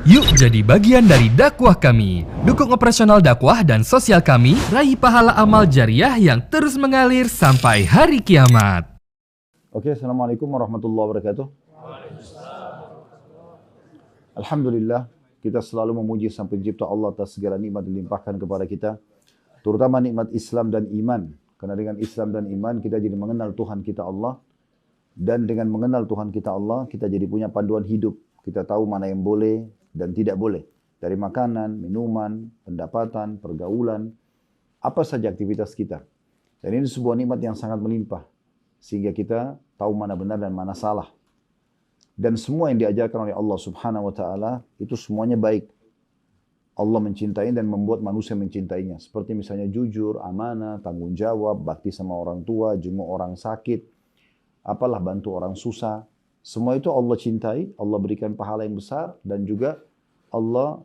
Yuk jadi bagian dari dakwah kami. Dukung operasional dakwah dan sosial kami, raih pahala amal jariah yang terus mengalir sampai hari kiamat. Oke, Assalamualaikum warahmatullahi wabarakatuh. Alhamdulillah, kita selalu memuji Sang Pencipta Allah atas segala nikmat dilimpahkan kepada kita, terutama nikmat Islam dan iman. Karena dengan Islam dan iman kita jadi mengenal Tuhan kita Allah, dan dengan mengenal Tuhan kita Allah, kita jadi punya panduan hidup. Kita tahu mana yang boleh dan tidak boleh. Dari makanan, minuman, pendapatan, pergaulan, apa saja aktivitas kita. Dan ini sebuah nikmat yang sangat melimpah. Sehingga kita tahu mana benar dan mana salah. Dan semua yang diajarkan oleh Allah Subhanahu wa taala itu semuanya baik. Allah mencintai dan membuat manusia mencintainya. Seperti misalnya jujur, amanah, tanggung jawab, bakti sama orang tua, jenguk orang sakit, apalah bantu orang susah. Semua itu Allah cintai, Allah berikan pahala yang besar dan juga Allah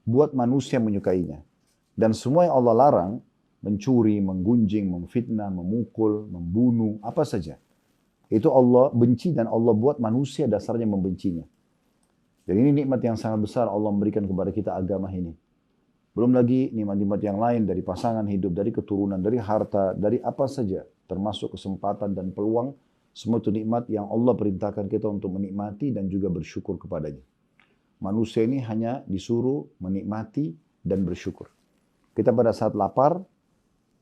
buat manusia menyukainya. Dan semua yang Allah larang, mencuri, menggunjing, memfitnah, memukul, membunuh, apa saja. Itu Allah benci dan Allah buat manusia dasarnya membencinya. Dan ini nikmat yang sangat besar Allah memberikan kepada kita agama ini. Belum lagi nikmat-nikmat yang lain dari pasangan hidup, dari keturunan, dari harta, dari apa saja. Termasuk kesempatan dan peluang. Semua itu nikmat yang Allah perintahkan kita untuk menikmati dan juga bersyukur kepadanya. Manusia ini hanya disuruh menikmati dan bersyukur. Kita pada saat lapar,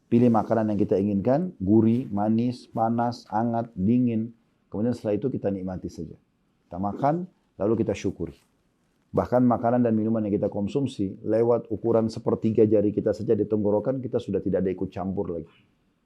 pilih makanan yang kita inginkan, gurih, manis, panas, hangat, dingin. Kemudian setelah itu kita nikmati saja. Kita makan, lalu kita syukuri. Bahkan makanan dan minuman yang kita konsumsi, lewat ukuran sepertiga jari kita saja di tenggorokan, kita sudah tidak ada ikut campur lagi.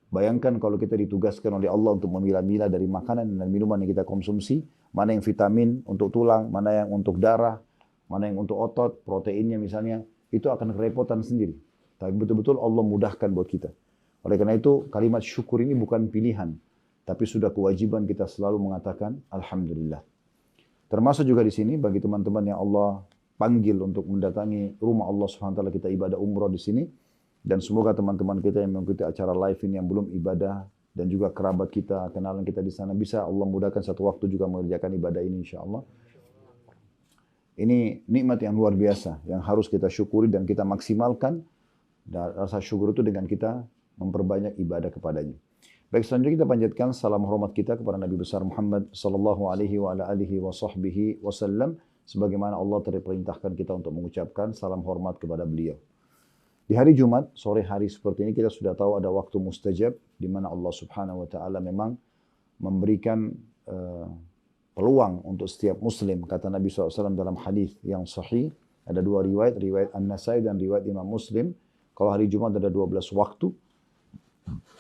Bayangkan kalau kita ditugaskan oleh Allah untuk memilah-milah dari makanan dan minuman yang kita konsumsi, mana yang vitamin untuk tulang, mana yang untuk darah, mana yang untuk otot, proteinnya misalnya, itu akan kerepotan sendiri. Tapi betul-betul Allah mudahkan buat kita. Oleh karena itu, kalimat syukur ini bukan pilihan, tapi sudah kewajiban kita selalu mengatakan Alhamdulillah. Termasuk juga di sini bagi teman-teman yang Allah panggil untuk mendatangi rumah Allah SWT, kita ibadah umrah di sini. Dan semoga teman-teman kita yang mengikuti acara live ini yang belum ibadah dan juga kerabat kita, kenalan kita di sana bisa Allah mudahkan satu waktu juga mengerjakan ibadah ini insyaAllah. Ini nikmat yang luar biasa yang harus kita syukuri dan kita maksimalkan. Dan rasa syukur itu dengan kita memperbanyak ibadah kepadanya. Baik, selanjutnya kita panjatkan salam hormat kita kepada Nabi besar Muhammad sallallahu alaihi wa ala alihi wa sahbihi wasallam sebagaimana Allah terperintahkan kita untuk mengucapkan salam hormat kepada beliau. Di hari Jumat, sore hari seperti ini kita sudah tahu ada waktu mustajab di mana Allah Subhanahu wa taala memang memberikan peluang untuk setiap muslim. Kata Nabi SAW dalam hadis yang sahih, ada dua riwayat, riwayat An-Nasai dan riwayat Imam Muslim. Kalau hari Jumat ada 12 waktu,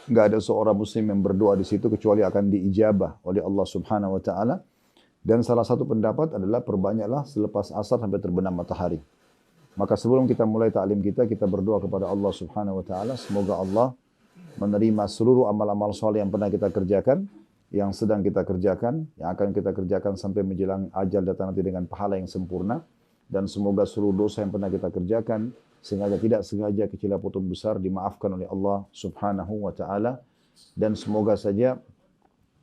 enggak ada seorang muslim yang berdoa di situ kecuali akan diijabah oleh Allah Subhanahu wa taala. Dan salah satu pendapat adalah perbanyaklah selepas asar sampai terbenam matahari. Maka sebelum kita mulai ta'lim kita berdoa kepada Allah Subhanahu wa taala, semoga Allah menerima seluruh amal-amal soleh yang pernah kita kerjakan, yang sedang kita kerjakan, yang akan kita kerjakan sampai menjelang ajal datang nanti dengan pahala yang sempurna, dan semoga seluruh dosa yang pernah kita kerjakan, sengaja tidak sengaja, kecil ataupun besar, dimaafkan oleh Allah Subhanahu wa taala, dan semoga saja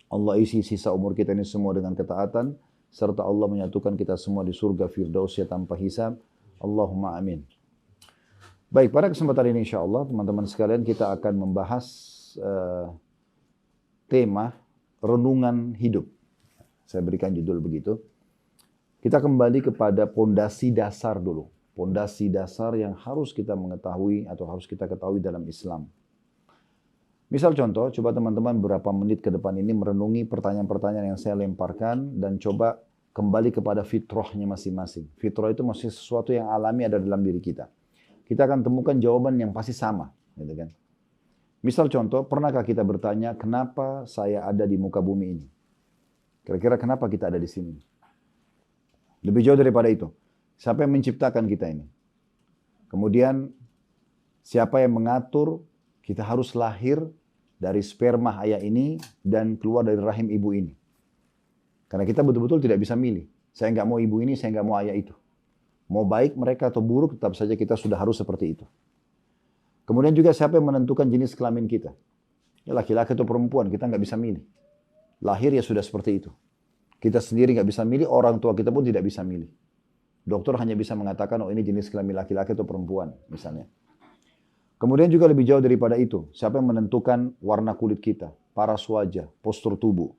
Allah isi sisa umur kita ini semua dengan ketaatan, serta Allah menyatukan kita semua di surga Firdausnya tanpa hisab. Allahumma amin. Baik, pada kesempatan ini insyaAllah teman-teman sekalian kita akan membahas tema renungan hidup. Saya berikan judul begitu. Kita kembali kepada pondasi dasar dulu. Pondasi dasar yang harus kita mengetahui atau harus kita ketahui dalam Islam. Misal contoh, coba teman-teman beberapa menit ke depan ini merenungi pertanyaan-pertanyaan yang saya lemparkan dan coba kembali kepada fitrahnya masing-masing. Fitrah itu masih sesuatu yang alami ada dalam diri kita. Kita akan temukan jawaban yang pasti sama. Gitu kan? Misal contoh, pernahkah kita bertanya, kenapa saya ada di muka bumi ini? Kira-kira kenapa kita ada di sini? Lebih jauh daripada itu. Siapa yang menciptakan kita ini? Kemudian, siapa yang mengatur kita harus lahir dari sperma ayah ini dan keluar dari rahim ibu ini? Karena kita betul-betul tidak bisa milih. Saya nggak mau ibu ini, saya nggak mau ayah itu. Mau baik mereka atau buruk, tetap saja kita sudah harus seperti itu. Kemudian juga siapa yang menentukan jenis kelamin kita? Ya laki-laki atau perempuan, kita nggak bisa milih. Lahir ya sudah seperti itu. Kita sendiri nggak bisa milih, orang tua kita pun tidak bisa milih. Dokter hanya bisa mengatakan, oh ini jenis kelamin laki-laki atau perempuan misalnya. Kemudian juga lebih jauh daripada itu, siapa yang menentukan warna kulit kita, paras wajah, postur tubuh,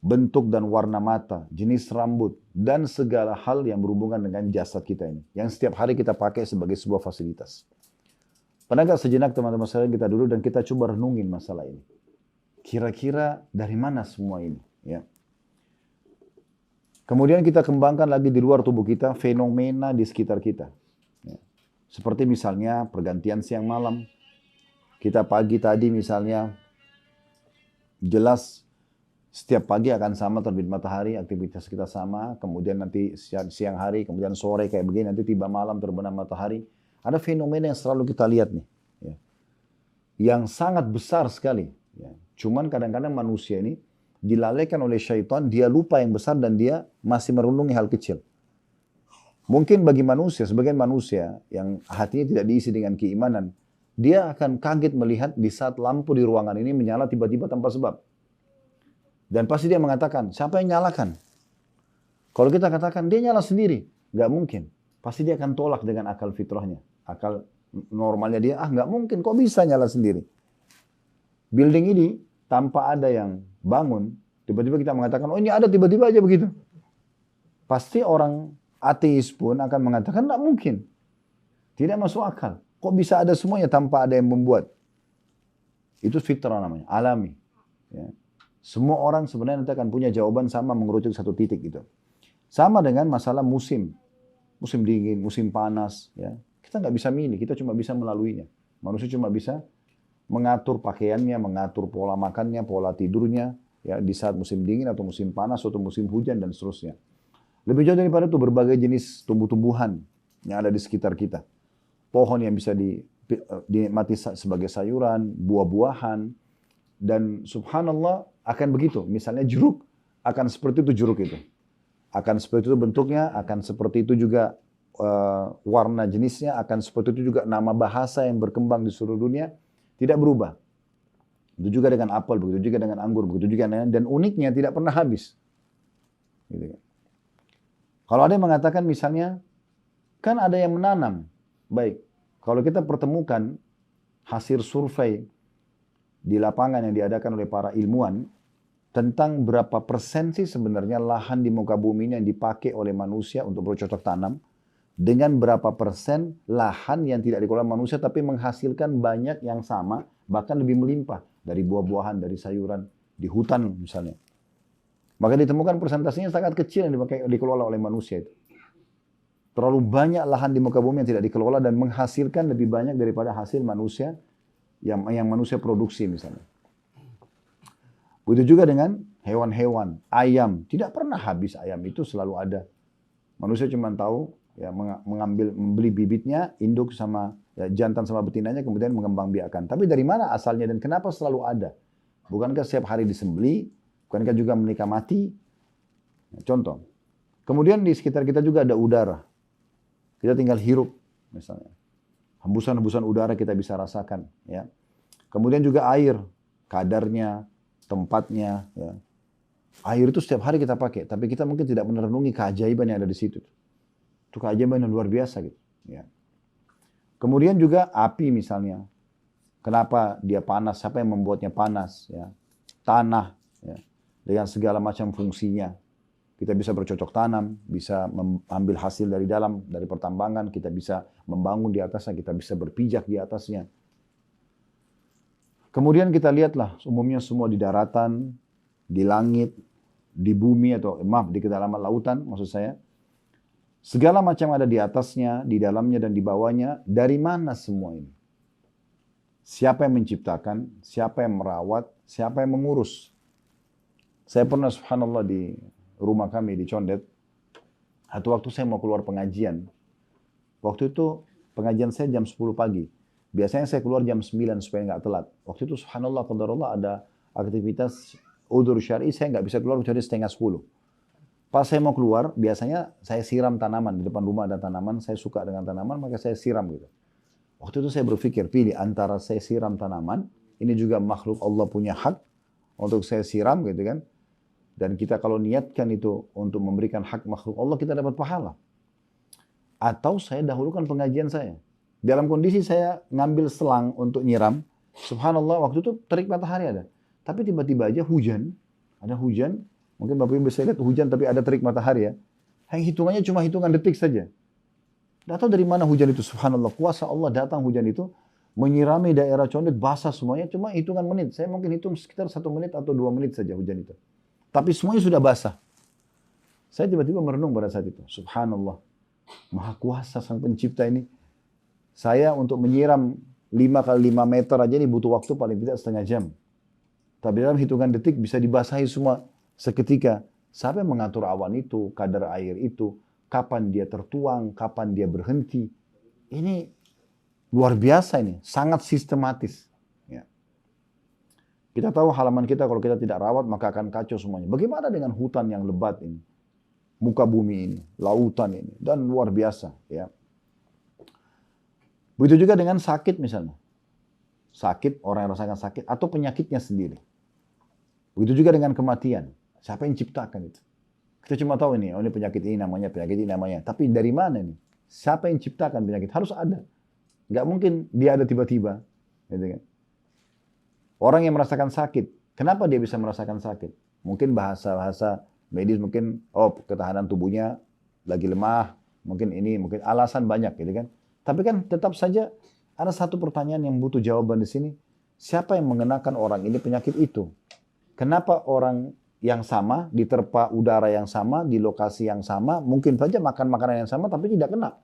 bentuk dan warna mata, jenis rambut, dan segala hal yang berhubungan dengan jasad kita ini. Yang setiap hari kita pakai sebagai sebuah fasilitas. Pernah gak sejenak teman-teman sekalian kita dulu dan kita coba renungin masalah ini. Kira-kira dari mana semua ini? Ya. Kemudian kita kembangkan lagi di luar tubuh kita fenomena di sekitar kita. Ya. Seperti misalnya pergantian siang malam. Kita pagi tadi misalnya jelas setiap pagi akan sama terbit matahari, aktivitas kita sama. Kemudian nanti siang hari, kemudian sore kayak begini, nanti tiba malam terbenam matahari. Ada fenomena yang selalu kita lihat nih. Ya. Yang sangat besar sekali. Ya. Cuman kadang-kadang manusia ini dilalaikan oleh syaitan, dia lupa yang besar dan dia masih merundungi hal kecil. Mungkin bagi manusia, sebagian manusia yang hatinya tidak diisi dengan keimanan, dia akan kaget melihat di saat lampu di ruangan ini menyala tiba-tiba tanpa sebab. Dan pasti dia mengatakan, siapa yang nyalakan? Kalau kita katakan, dia nyala sendiri. Nggak mungkin. Pasti dia akan tolak dengan akal fitrahnya. Akal normalnya dia, nggak mungkin, kok bisa nyala sendiri? Building ini tanpa ada yang bangun, tiba-tiba kita mengatakan, oh ini ada tiba-tiba aja begitu. Pasti orang ateis pun akan mengatakan, tidak mungkin. Tidak masuk akal. Kok bisa ada semuanya tanpa ada yang membuat? Itu fitrah namanya, alami. Ya. Semua orang sebenarnya nanti akan punya jawaban sama mengerucut satu titik gitu. Sama dengan masalah musim. Musim dingin, musim panas. Ya. Kita nggak bisa milih, kita cuma bisa melaluinya. Manusia cuma bisa mengatur pakaiannya, mengatur pola makannya, pola tidurnya, ya di saat musim dingin atau musim panas atau musim hujan dan seterusnya. Lebih jauh daripada itu berbagai jenis tumbuh-tumbuhan yang ada di sekitar kita. Pohon yang bisa dinikmati sebagai sayuran, buah-buahan, dan subhanallah akan begitu. Misalnya jeruk, akan seperti itu jeruk itu. Akan seperti itu bentuknya, akan seperti itu juga warna jenisnya, akan seperti itu juga nama bahasa yang berkembang di seluruh dunia. Tidak berubah. Itu juga dengan apel, begitu juga dengan anggur, begitu juga dengan, dan uniknya tidak pernah habis. Gitu. Kalau ada yang mengatakan misalnya, kan ada yang menanam. Baik, kalau kita pertemukan hasil survei di lapangan yang diadakan oleh para ilmuwan, tentang berapa persen sih sebenarnya lahan di muka bumi ini yang dipakai oleh manusia untuk bercocok tanam, dengan berapa persen lahan yang tidak dikelola manusia tapi menghasilkan banyak yang sama, bahkan lebih melimpah dari buah-buahan, dari sayuran, di hutan misalnya. Maka ditemukan persentasenya sangat kecil yang dikelola oleh manusia itu. Terlalu banyak lahan di muka bumi yang tidak dikelola dan menghasilkan lebih banyak daripada hasil manusia yang manusia produksi misalnya. Begitu juga dengan hewan-hewan, ayam. Tidak pernah habis ayam itu selalu ada. Manusia cuma tahu ya membeli bibitnya, induk sama ya, jantan sama betinanya, kemudian mengembangbiakkan. Tapi dari mana asalnya dan kenapa selalu ada? Bukankah setiap hari disembeli? Bukankah juga menikah mati? Nah, contoh. Kemudian di sekitar kita juga ada udara. Kita tinggal hirup misalnya. Hembusan-hembusan udara kita bisa rasakan. Ya. Kemudian juga air, kadarnya, tempatnya. Ya. Air itu setiap hari kita pakai, tapi kita mungkin tidak merenungi keajaiban yang ada di situ. Itu keajaiban yang luar biasa gitu. Ya. Kemudian juga api misalnya. Kenapa dia panas? Siapa yang membuatnya panas? Ya. Tanah. Ya. Dengan segala macam fungsinya. Kita bisa bercocok tanam, bisa mengambil hasil dari dalam, dari pertambangan, kita bisa membangun di atasnya, kita bisa berpijak di atasnya. Kemudian kita lihatlah umumnya semua di daratan, di langit, di bumi atau maaf di kedalaman lautan maksud saya. Segala macam ada di atasnya, di dalamnya dan di bawahnya. Dari mana semua ini? Siapa yang menciptakan? Siapa yang merawat? Siapa yang mengurus? Saya pernah subhanallah di rumah kami di Condet. Satu waktu saya mau keluar pengajian. Waktu itu pengajian saya jam 10 pagi. Biasanya saya keluar jam 9 supaya nggak telat. Waktu itu subhanallah, qadarullah ada aktivitas udzur syar'i, saya nggak bisa keluar kecuali setengah 10. Pas saya mau keluar, biasanya saya siram tanaman. Di depan rumah ada tanaman, saya suka dengan tanaman, maka saya siram gitu. Waktu itu saya berpikir, pilih antara saya siram tanaman, ini juga makhluk Allah punya hak untuk saya siram gitu kan. Dan kita kalau niatkan itu untuk memberikan hak makhluk Allah, kita dapat pahala. atau saya dahulukan pengajian saya. Dalam kondisi saya ngambil selang untuk nyiram, subhanallah waktu itu terik matahari ada. Tapi tiba-tiba aja hujan, ada hujan, mungkin Bapak Ibu bisa lihat hujan tapi ada terik matahari ya. Yang hitungannya cuma hitungan detik saja. Tidak tahu dari mana hujan itu, subhanallah. Kuasa Allah datang hujan itu, menyirami daerah Condet, basah semuanya, cuma hitungan menit. Saya mungkin hitung sekitar 1 menit atau 2 menit saja hujan itu. Tapi semuanya sudah basah. Saya tiba-tiba merenung pada saat itu, subhanallah. Maha kuasa sang pencipta ini. Saya untuk menyiram 5 kali 5 meter aja ini butuh waktu paling tidak setengah jam. Tapi dalam hitungan detik bisa dibasahi semua seketika. Siapa yang mengatur awan itu, kadar air itu, kapan dia tertuang, kapan dia berhenti. Ini luar biasa ini, sangat sistematis. Ya. Kita tahu halaman kita kalau kita tidak rawat maka akan kacau semuanya. Bagaimana dengan hutan yang lebat ini? Muka bumi ini, lautan ini, dan luar biasa. Ya. Begitu juga dengan sakit misalnya. Sakit, orang yang rasakan sakit, atau penyakitnya sendiri. Begitu juga dengan kematian. Siapa yang ciptakan itu? Kita cuma tahu ini, oh ini penyakit ini namanya, penyakit ini namanya. Tapi dari mana nih? Siapa yang ciptakan penyakit? Harus ada. Nggak mungkin dia ada tiba-tiba. Gitu kan? Orang yang merasakan sakit, kenapa dia bisa merasakan sakit? Mungkin bahasa-bahasa medis, mungkin ketahanan tubuhnya lagi lemah, mungkin ini, mungkin alasan banyak gitu kan. Tapi kan tetap saja ada satu pertanyaan yang butuh jawaban di sini. Siapa yang mengenakan orang ini penyakit itu? Kenapa orang yang sama, diterpa udara yang sama, di lokasi yang sama, mungkin saja makan makanan yang sama tapi tidak kena.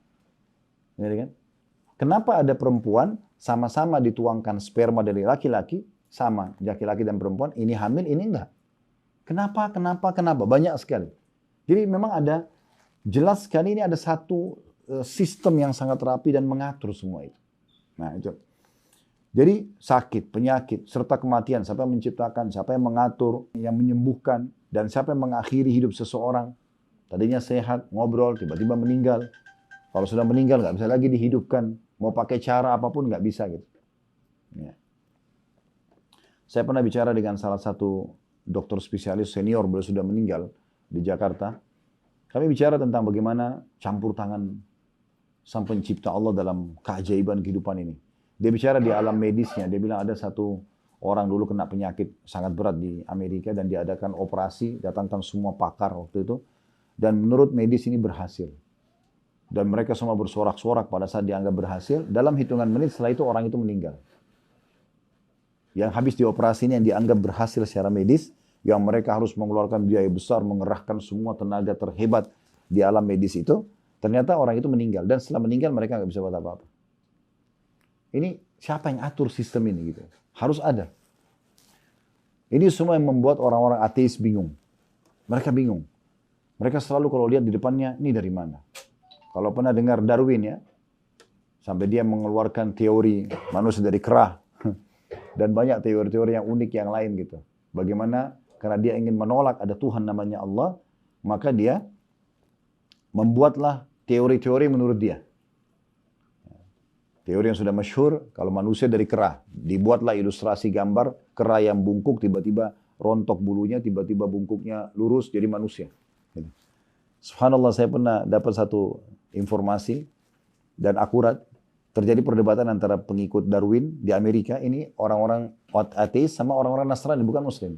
Gitu kan? Kenapa ada perempuan sama-sama dituangkan sperma dari laki-laki, sama laki-laki dan perempuan, ini hamil, ini enggak? Kenapa? Banyak sekali. Jadi memang ada, jelas sekali ini ada satu sistem yang sangat rapi dan mengatur semua itu. Nah itu. Jadi sakit, penyakit, serta kematian, siapa yang menciptakan, siapa yang mengatur, yang menyembuhkan, dan siapa yang mengakhiri hidup seseorang. Tadinya sehat, ngobrol, tiba-tiba meninggal. Kalau sudah meninggal nggak bisa lagi dihidupkan. Mau pakai cara apapun nggak bisa gitu. Ya. Saya pernah bicara dengan salah satu dokter spesialis senior, beliau sudah meninggal di Jakarta. Kami bicara tentang bagaimana campur tangan sang pencipta Allah dalam keajaiban kehidupan ini. Dia bicara di alam medisnya, dia bilang ada satu orang dulu kena penyakit sangat berat di Amerika dan diadakan operasi, datangkan semua pakar waktu itu. Dan menurut medis ini berhasil. Dan mereka semua bersorak-sorak pada saat dianggap berhasil, dalam hitungan menit setelah itu orang itu meninggal. Yang habis dioperasi ini yang dianggap berhasil secara medis, yang mereka harus mengeluarkan biaya besar, mengerahkan semua tenaga terhebat di alam medis itu, ternyata orang itu meninggal. Dan setelah meninggal mereka nggak bisa buat apa-apa. Ini siapa yang atur sistem ini gitu? Harus ada. Ini semua yang membuat orang-orang ateis bingung. Mereka bingung. Mereka selalu kalau lihat di depannya, ini dari mana? Kalau pernah dengar Darwin ya, sampai dia mengeluarkan teori manusia dari kera. Dan banyak teori-teori yang unik yang lain gitu. Bagaimana? Karena dia ingin menolak ada Tuhan namanya Allah, maka dia membuatlah teori-teori menurut dia. Teori yang sudah masyhur, kalau manusia dari kera. Dibuatlah ilustrasi gambar kera yang bungkuk, tiba-tiba rontok bulunya, tiba-tiba bungkuknya lurus jadi manusia. Subhanallah, saya pernah dapat satu informasi dan akurat. Terjadi perdebatan antara pengikut Darwin di Amerika. Ini orang-orang ateis sama orang-orang Nasrani, bukan Muslim.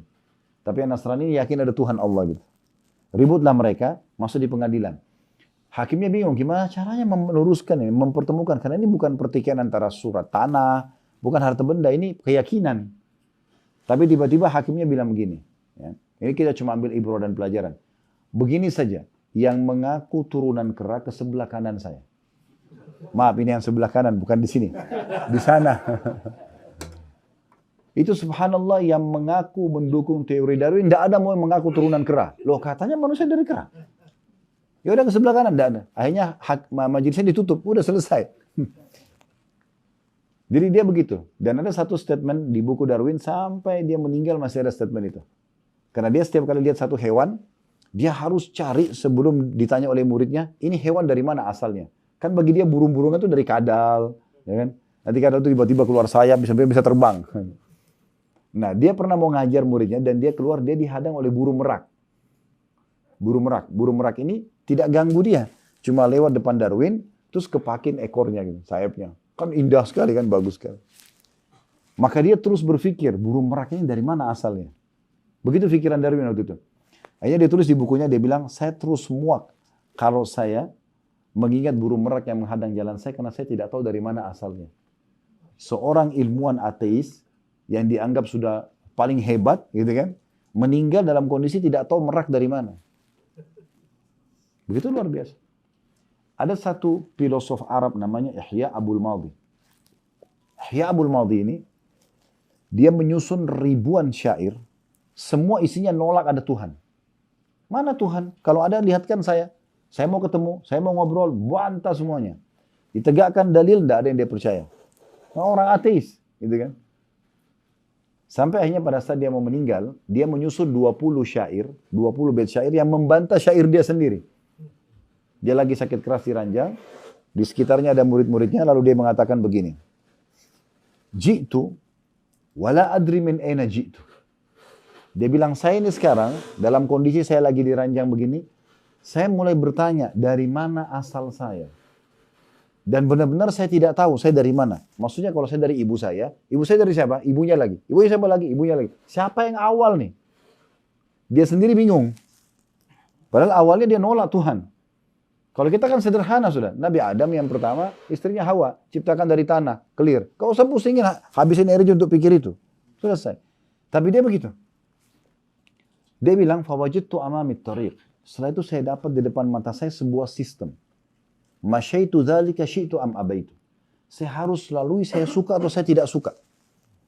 Tapi yang Nasrani yakin ada Tuhan Allah gitu. Ributlah mereka, masuk di pengadilan. Hakimnya bingung, gimana caranya meluruskan ini, mempertemukan. Karena ini bukan pertikaian antara surat tanah, bukan harta benda, ini keyakinan. Tapi tiba-tiba hakimnya bilang begini. Ya. Ini kita cuma ambil ibrah dan pelajaran. Begini saja, yang mengaku turunan kera ke sebelah kanan saya. Maaf, ini yang sebelah kanan, bukan di sini. Di sana. Itu subhanallah yang mengaku mendukung teori Darwin, tidak ada mau yang mengaku turunan kera. Loh katanya manusia dari kera. Ya udah ke sebelah kanan, tidak ada. Akhirnya majelisnya ditutup, udah selesai. Jadi dia begitu. Dan ada satu statement di buku Darwin, sampai dia meninggal masih ada statement itu. Karena dia setiap kali lihat satu hewan, dia harus cari sebelum ditanya oleh muridnya, ini hewan dari mana asalnya. Kan bagi dia burung-burungnya itu dari kadal. Ya kan? Nanti kadal itu tiba-tiba keluar sayap, bisa terbang. Nah dia pernah mau ngajar muridnya, dan dia dihadang oleh burung merak. Burung merak ini tidak ganggu dia. cuma lewat depan Darwin, terus kepakin ekornya gitu, sayapnya. Kan indah sekali kan, bagus sekali. Maka dia terus berpikir, burung merak ini dari mana asalnya? Begitu pikiran Darwin waktu itu. Akhirnya dia tulis di bukunya, dia bilang, saya terus muak kalau saya mengingat burung merak yang menghadang jalan saya karena saya tidak tahu dari mana asalnya. Seorang ilmuwan ateis yang dianggap sudah paling hebat, gitu kan, meninggal dalam kondisi tidak tahu merak dari mana. Begitu luar biasa. Ada satu filosof Arab namanya Ihya Abul Madi. Ihya Abul Madi ini, dia menyusun ribuan syair, semua isinya nolak ada Tuhan. Mana Tuhan? Kalau ada lihatkan saya mau ketemu, saya mau ngobrol, bantah semuanya. Ditegakkan dalil, tidak ada yang dia percaya. Nah, orang ateis, gitu kan. Sampai akhirnya pada saat dia mau meninggal, dia menyusun 20 syair, 20 bait syair yang membantah syair dia sendiri. Dia lagi sakit keras di ranjang, di sekitarnya ada murid-muridnya, lalu dia mengatakan begini. Ji'tu, wala adri min aina ji'tu. Dia bilang, saya ini sekarang, dalam kondisi saya lagi di ranjang begini, saya mulai bertanya, dari mana asal saya? Dan benar-benar saya tidak tahu saya dari mana. Maksudnya kalau saya dari ibu saya dari siapa? Ibunya lagi. Ibunya siapa lagi? Ibunya lagi. Siapa yang awal nih? Dia sendiri bingung. Padahal awalnya dia nolak Tuhan. Kalau kita kan sederhana sudah. Nabi Adam yang pertama, istrinya Hawa. Ciptakan dari tanah, clear. Kau usah pusingin, habisin energi untuk pikir itu. Selesai. Tapi dia begitu. Dia bilang, fawajidtu amami tariq. Setelah itu saya dapat di depan mata saya sebuah sistem. Masyaitu dzalika syi'tu am abaitu. Saya harus lalui, saya suka atau saya tidak suka.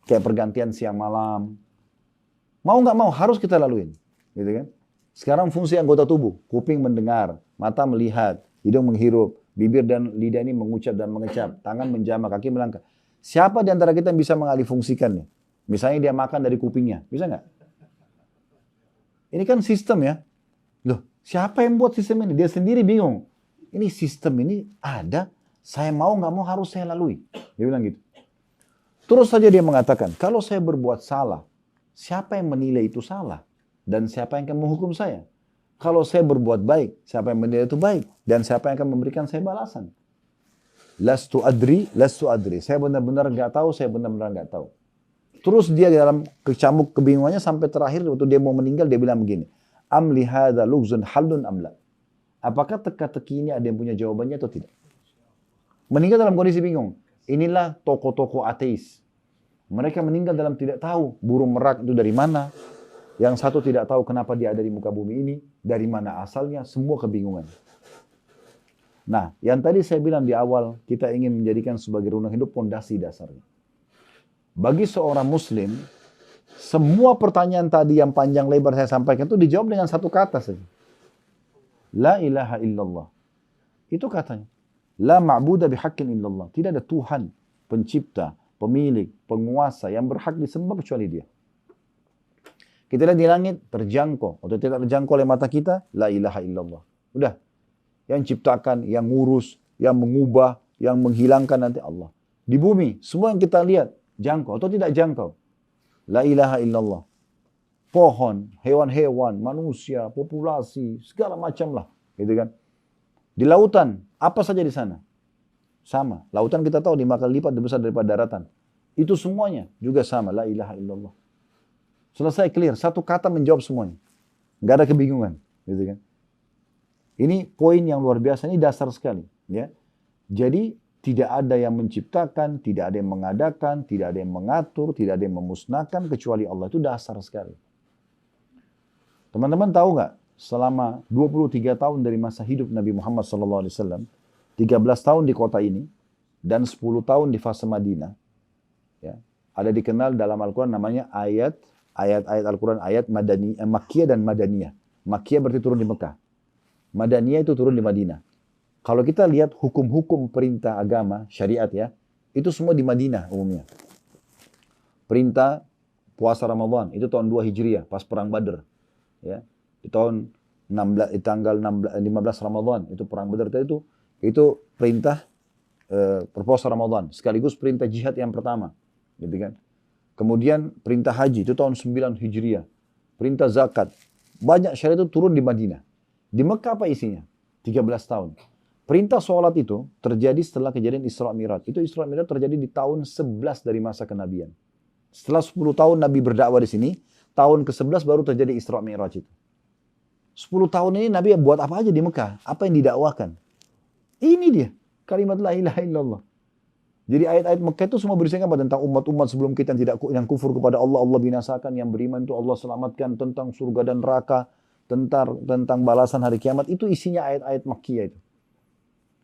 Kayak pergantian siang malam. Mau nggak mau, harus kita laluin. Gitu kan? Sekarang fungsi anggota tubuh. Kuping mendengar, mata melihat, hidung menghirup, bibir dan lidah ini mengucap dan mengecap, tangan menjamah, kaki melangkah. Siapa di antara kita yang bisa mengalih fungsikannya? Misalnya dia makan dari kupingnya. Bisa nggak? Ini kan sistem ya. Loh, siapa yang buat sistem ini? Dia sendiri bingung. Ini sistem ini ada, saya mau nggak mau harus saya lalui. Dia bilang gitu. Terus saja dia mengatakan, kalau saya berbuat salah, siapa yang menilai itu salah? Dan siapa yang akan menghukum saya? Kalau saya berbuat baik, siapa yang menilai itu baik? Dan siapa yang akan memberikan saya balasan? Lastu adri. Saya benar-benar nggak tahu, saya benar-benar nggak tahu. Terus dia dalam kecamuk kebingungannya sampai terakhir waktu dia mau meninggal, dia bilang begini, am li hadza lughzun halun am la? Apakah teka-teki ini ada yang punya jawabannya atau tidak? Meninggal dalam kondisi bingung. Inilah tokoh-tokoh ateis. Mereka meninggal dalam tidak tahu burung merak itu dari mana. Yang satu tidak tahu kenapa dia ada di muka bumi ini. Dari mana asalnya, semua kebingungan. Nah, yang tadi saya bilang di awal, kita ingin menjadikan sebagai runang hidup pondasi dasarnya. Bagi seorang muslim, semua pertanyaan tadi yang panjang lebar saya sampaikan itu dijawab dengan satu kata saja. La ilaha illallah. Itu katanya. La ma'buda bihaqqin illallah. Tidak ada Tuhan, pencipta, pemilik, penguasa yang berhak disembah kecuali dia. Kita lihat di langit, terjangkau atau tidak terjangkau oleh mata kita, la ilaha illallah. Udah. Yang ciptakan, yang ngurus, yang mengubah, yang menghilangkan nanti Allah. Di bumi, semua yang kita lihat, jangkau atau tidak jangkau. La ilaha illallah. Pohon, hewan-hewan, manusia, populasi, segala macam lah, gitu kan. Di lautan, apa saja di sana? Sama. Lautan kita tahu 5 kali lipat lebih besar daripada daratan. Itu semuanya juga sama, la ilaha illallah. Selesai, clear. Satu kata menjawab semuanya. Nggak ada kebingungan, gitu kan. Ini poin yang luar biasa, ini dasar sekali, ya. Jadi tidak ada yang menciptakan, tidak ada yang mengadakan, tidak ada yang mengatur, tidak ada yang memusnahkan kecuali Allah. Itu dasar sekali. Teman-teman tahu nggak, selama 23 tahun dari masa hidup Nabi Muhammad SAW, 13 tahun di kota ini, dan 10 tahun di fase Madinah, ya, ada dikenal dalam Al-Quran namanya ayat Al-Quran, ayat Makkiyah dan Madaniyah. Makkiyah berarti turun di Mekah. Madaniyah itu turun di Madinah. Kalau kita lihat hukum-hukum perintah agama, syariat ya, itu semua di Madinah umumnya. Perintah puasa Ramadan, itu tahun 2 Hijriah, pas perang Badr. Ya, di tahun 16, di tanggal 15 Ramadan itu perang Badar itu perintah berpuasa Ramadan sekaligus perintah jihad yang pertama, gitu kan. Kemudian perintah haji itu tahun 9 Hijriah, perintah zakat, banyak syariat itu turun di Madinah. Di Mekah apa isinya? 13 tahun. Perintah sholat itu terjadi setelah kejadian Isra Mi'raj. Itu Isra Mi'raj terjadi di tahun 11 dari masa kenabian. Setelah 10 tahun Nabi berdakwah di sini, tahun ke-11 baru terjadi Isra Mi'raj itu. 10 tahun ini Nabi buat apa aja di Mekah? Apa yang didakwakan? Ini dia, kalimat la ilaha illallah. Jadi ayat-ayat Mekah itu semua berisikan apa? Tentang umat-umat sebelum kita yang kufur kepada Allah, Allah binasakan, yang beriman itu Allah selamatkan, tentang surga dan neraka, tentang balasan hari kiamat. Itu isinya ayat-ayat Makkiyah itu.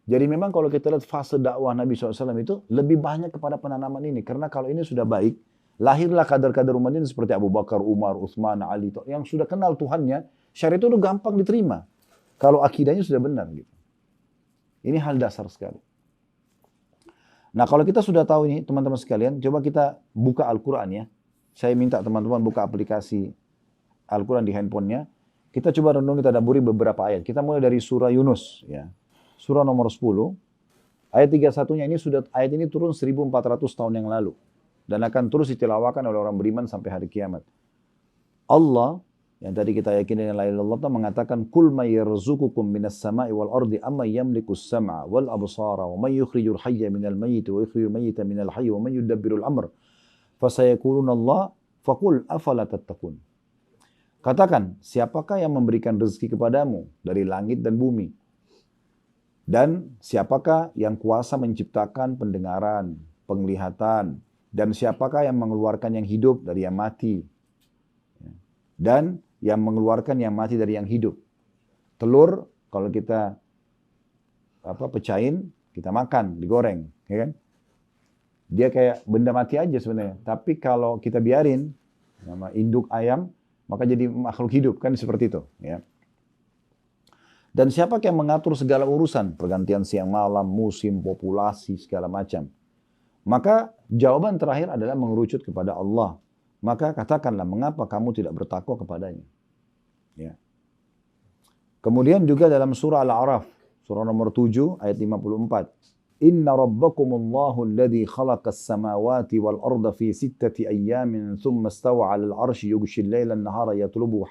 Jadi memang kalau kita lihat fase dakwah Nabi SAW itu lebih banyak kepada penanaman ini. Karena kalau ini sudah baik, lahirlah kader-kader umat ini seperti Abu Bakar, Umar, Utsman, Ali, yang sudah kenal Tuhannya, syariat itu gampang diterima. Kalau akidahnya sudah benar gitu. Ini hal dasar sekali. Nah kalau kita sudah tahu ini teman-teman sekalian, coba kita buka Al-Quran ya. Saya minta teman-teman buka aplikasi Al-Quran di handphonenya. Kita coba renung, kita daburi beberapa ayat. Kita mulai dari surah Yunus ya. Surah nomor 10. Ayat 31-nya ayat ini turun 1400 tahun yang lalu. Dan akan terus ditilawakan oleh orang beriman sampai hari kiamat. Allah yang tadi kita yakini dengan la ilaha illallah mengatakan kul may yarzuqukum minas sama'i wal ardi amma yamlikus sam'a wal absara wa may yukhrijul hayya minal mayyit wa yukhrijul mayyita minal hayy wa may yudabbirul amr fasayaquluna Allah faqul afala tattaqun. Katakan, siapakah yang memberikan rezeki kepadamu dari langit dan bumi? Dan siapakah yang kuasa menciptakan pendengaran, penglihatan, dan siapakah yang mengeluarkan yang hidup dari yang mati? Dan yang mengeluarkan yang mati dari yang hidup. Telur kalau kita pecahin, kita makan, digoreng, ya kan? Dia kayak benda mati aja sebenarnya. Tapi kalau kita biarin nama induk ayam, maka jadi makhluk hidup, kan seperti itu, ya. Dan siapa yang mengatur segala urusan, pergantian siang malam, musim, populasi, segala macam. Maka jawaban terakhir adalah mengerucut kepada Allah. Maka katakanlah, mengapa kamu tidak bertakwa kepadanya? Ya. Kemudian juga dalam surah Al-A'raf, surah nomor 7 ayat 54. Inna rabbakumullahu alladhi khalaqas samawati wal arda fi sittati ayyamin thumma istawa 'alal 'arsyi yughshil laila an-nahara yatlubuhu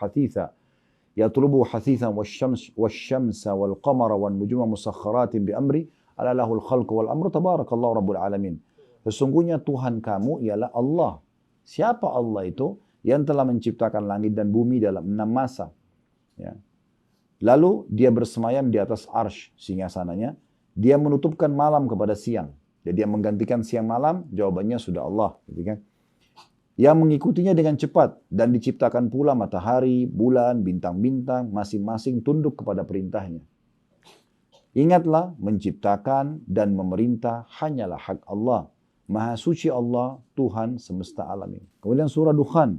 hasithan wasyamsa wal qamara wan nujuma musakhkharatin bi amri ala lahul khalqu wal amru tabarakallahu rabbul alamin. Sesungguhnya Tuhan kamu ialah Allah. Siapa Allah itu? Yang telah menciptakan langit dan bumi dalam 6 masa. Ya. Lalu dia bersemayam di atas arsy singgasananya. Dia menutupkan malam kepada siang. Jadi yang menggantikan siang malam, jawabannya sudah Allah. Gitu kan? Yang mengikutinya dengan cepat. Dan diciptakan pula matahari, bulan, bintang-bintang, masing-masing tunduk kepada perintahnya. Ingatlah, menciptakan dan memerintah hanyalah hak Allah. Maha suci Allah, Tuhan semesta alam ini. Kemudian surah Dukhan.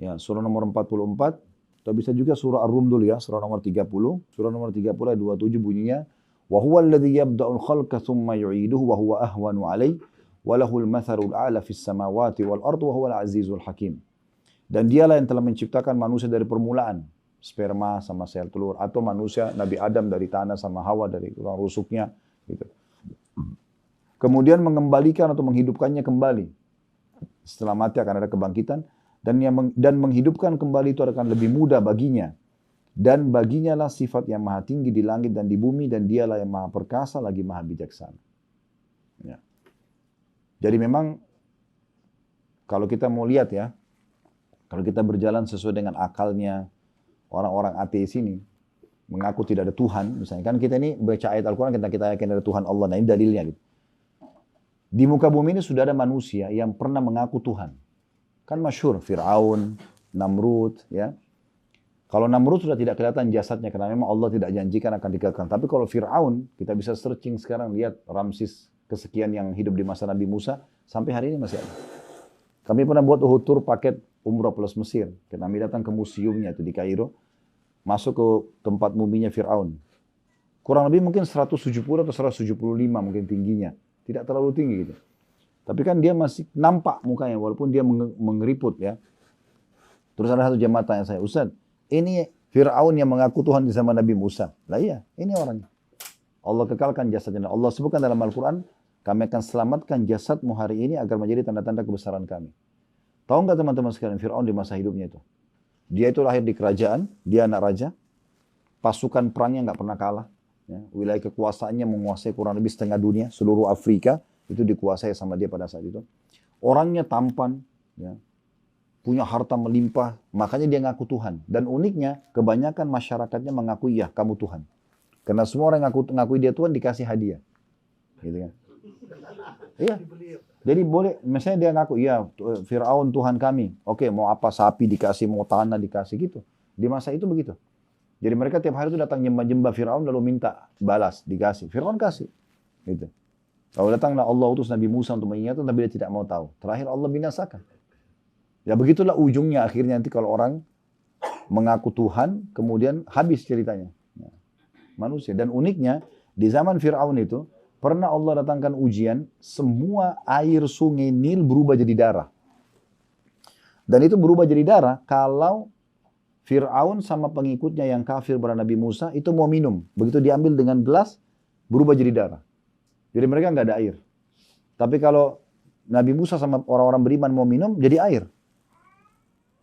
Ya, surah nomor 44. Atau bisa juga surah Ar-Rum dulu ya, surah nomor 30. Surah nomor 30 ayat 27 bunyinya. Wa huwa alladhi yabda'ul khalqa thumma yu'iduhu wa huwa ahwanu alaih. Wa lahul matharul a'la fis samawati wal ardu wa huwal azizul hakim. Dan dialah yang telah menciptakan manusia dari permulaan. Sperma sama sel telur. Atau manusia Nabi Adam dari tanah sama Hawa dari tulang rusuknya. Gitu. Kemudian mengembalikan atau menghidupkannya kembali. Setelah mati akan ada kebangkitan. Dan menghidupkan kembali itu akan lebih mudah baginya. Dan baginya lah sifat yang maha tinggi di langit dan di bumi. Dan dialah yang maha perkasa lagi maha bijaksana. Ya. Jadi memang kalau kita mau lihat ya. Kalau kita berjalan sesuai dengan akalnya orang-orang ateis ini. Mengaku tidak ada Tuhan. Misalnya kan kita ini baca ayat Al-Quran kita yakin ada Tuhan Allah. Nah ini dalilnya gitu. Di muka bumi ini sudah ada manusia yang pernah mengaku Tuhan. Kan masyhur Fir'aun, Namrud, ya. Kalau Namrud sudah tidak kelihatan jasadnya karena memang Allah tidak janjikan akan dikekang. Tapi kalau Fir'aun, kita bisa searching sekarang lihat Ramses kesekian yang hidup di masa Nabi Musa sampai hari ini masih ada. Kami pernah buat tour paket umrah plus Mesir. Kami datang ke museumnya itu di Kairo, masuk ke tempat muminya Fir'aun. Kurang lebih mungkin 170 atau 175 mungkin tingginya. Tidak terlalu tinggi gitu. Tapi kan dia masih nampak mukanya walaupun dia mengeriput ya. Terus ada satu jemaah tanya saya, Ustaz, ini Fir'aun yang mengaku Tuhan di zaman Nabi Musa. Lah iya, ini orangnya. Allah kekalkan jasadnya. Allah sebutkan dalam Al-Quran, kami akan selamatkan jasadmu hari ini agar menjadi tanda-tanda kebesaran kami. Tahu nggak teman-teman sekalian Fir'aun di masa hidupnya itu? Dia itu lahir di kerajaan, dia anak raja, pasukan perangnya nggak pernah kalah. Ya, wilayah kekuasaannya menguasai kurang lebih setengah dunia, seluruh Afrika itu dikuasai sama dia pada saat itu. Orangnya tampan, ya, punya harta melimpah, makanya dia ngaku Tuhan. Dan uniknya, kebanyakan masyarakatnya mengakui, ya kamu Tuhan. Karena semua orang ngakui dia Tuhan dikasih hadiah. Gitu kan. Iya. Jadi boleh, misalnya dia ngaku, ya Fir'aun Tuhan kami. Oke, mau apa, sapi dikasih, mau tanah dikasih gitu. Di masa itu begitu. Jadi mereka tiap hari itu datang nyembah-nyembah Fir'aun lalu minta balas, dikasih. Fir'aun kasih. Gitu. Kalau datanglah Allah utus Nabi Musa untuk mengingatkan, tapi dia tidak mau tahu. Terakhir Allah binasakan. Ya begitulah ujungnya akhirnya nanti kalau orang mengaku Tuhan, kemudian habis ceritanya. Ya, manusia. Dan uniknya, di zaman Fir'aun itu, pernah Allah datangkan ujian, semua air sungai Nil berubah jadi darah. Dan itu berubah jadi darah kalau Fir'aun sama pengikutnya yang kafir pada Nabi Musa itu mau minum. Begitu diambil dengan gelas, berubah jadi darah. Jadi mereka nggak ada air. Tapi kalau Nabi Musa sama orang-orang beriman mau minum, jadi air.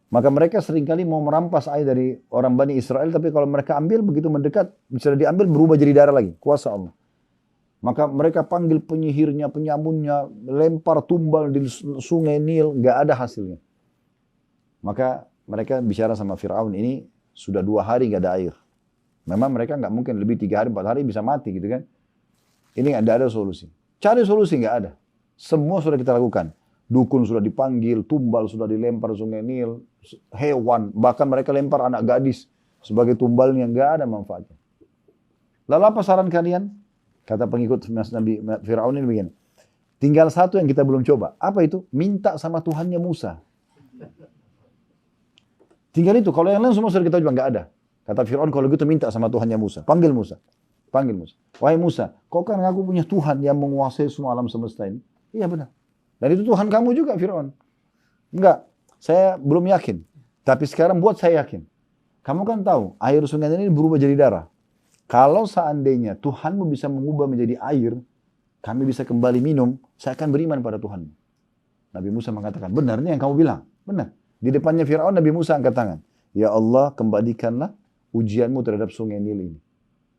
Maka mereka seringkali mau merampas air dari orang Bani Israel, tapi kalau mereka ambil, begitu mendekat, bisa diambil, berubah jadi darah lagi. Kuasa Allah. Maka mereka panggil penyihirnya, penyamunnya, lempar tumbal di sungai Nil, nggak ada hasilnya. Maka mereka bicara sama Fir'aun, ini sudah 2 hari nggak ada air. Memang mereka nggak mungkin lebih 3 hari, 4 hari bisa mati gitu kan. Ini nggak ada solusi. Cari solusi nggak ada. Semua sudah kita lakukan. Dukun sudah dipanggil, tumbal sudah dilempar sungai Nil, hewan, bahkan mereka lempar anak gadis sebagai tumbalnya, nggak ada manfaatnya. Lalu apa saran kalian? Kata pengikut Nabi Fir'aun ini begini, tinggal satu yang kita belum coba. Apa itu? Minta sama Tuhannya Musa. Tinggal itu. Kalau yang lain semua sudah kita coba, nggak ada. Kata Fir'aun, kalau gitu minta sama Tuhannya Musa. Panggil Musa. Panggil Musa. Wahai Musa, kau kan ngaku punya Tuhan yang menguasai semua alam semesta ini. Iya benar. Dan itu Tuhan kamu juga, Fir'aun. Enggak, saya belum yakin. Tapi sekarang buat saya yakin. Kamu kan tahu, air sungai ini berubah jadi darah. Kalau seandainya Tuhanmu bisa mengubah menjadi air, kami bisa kembali minum, saya akan beriman pada Tuhan. Nabi Musa mengatakan, benarnya yang kamu bilang. Benar. Di depannya Fir'aun, Nabi Musa angkat tangan. Ya Allah, kembalikanlah ujianmu terhadap sungai Nil ini.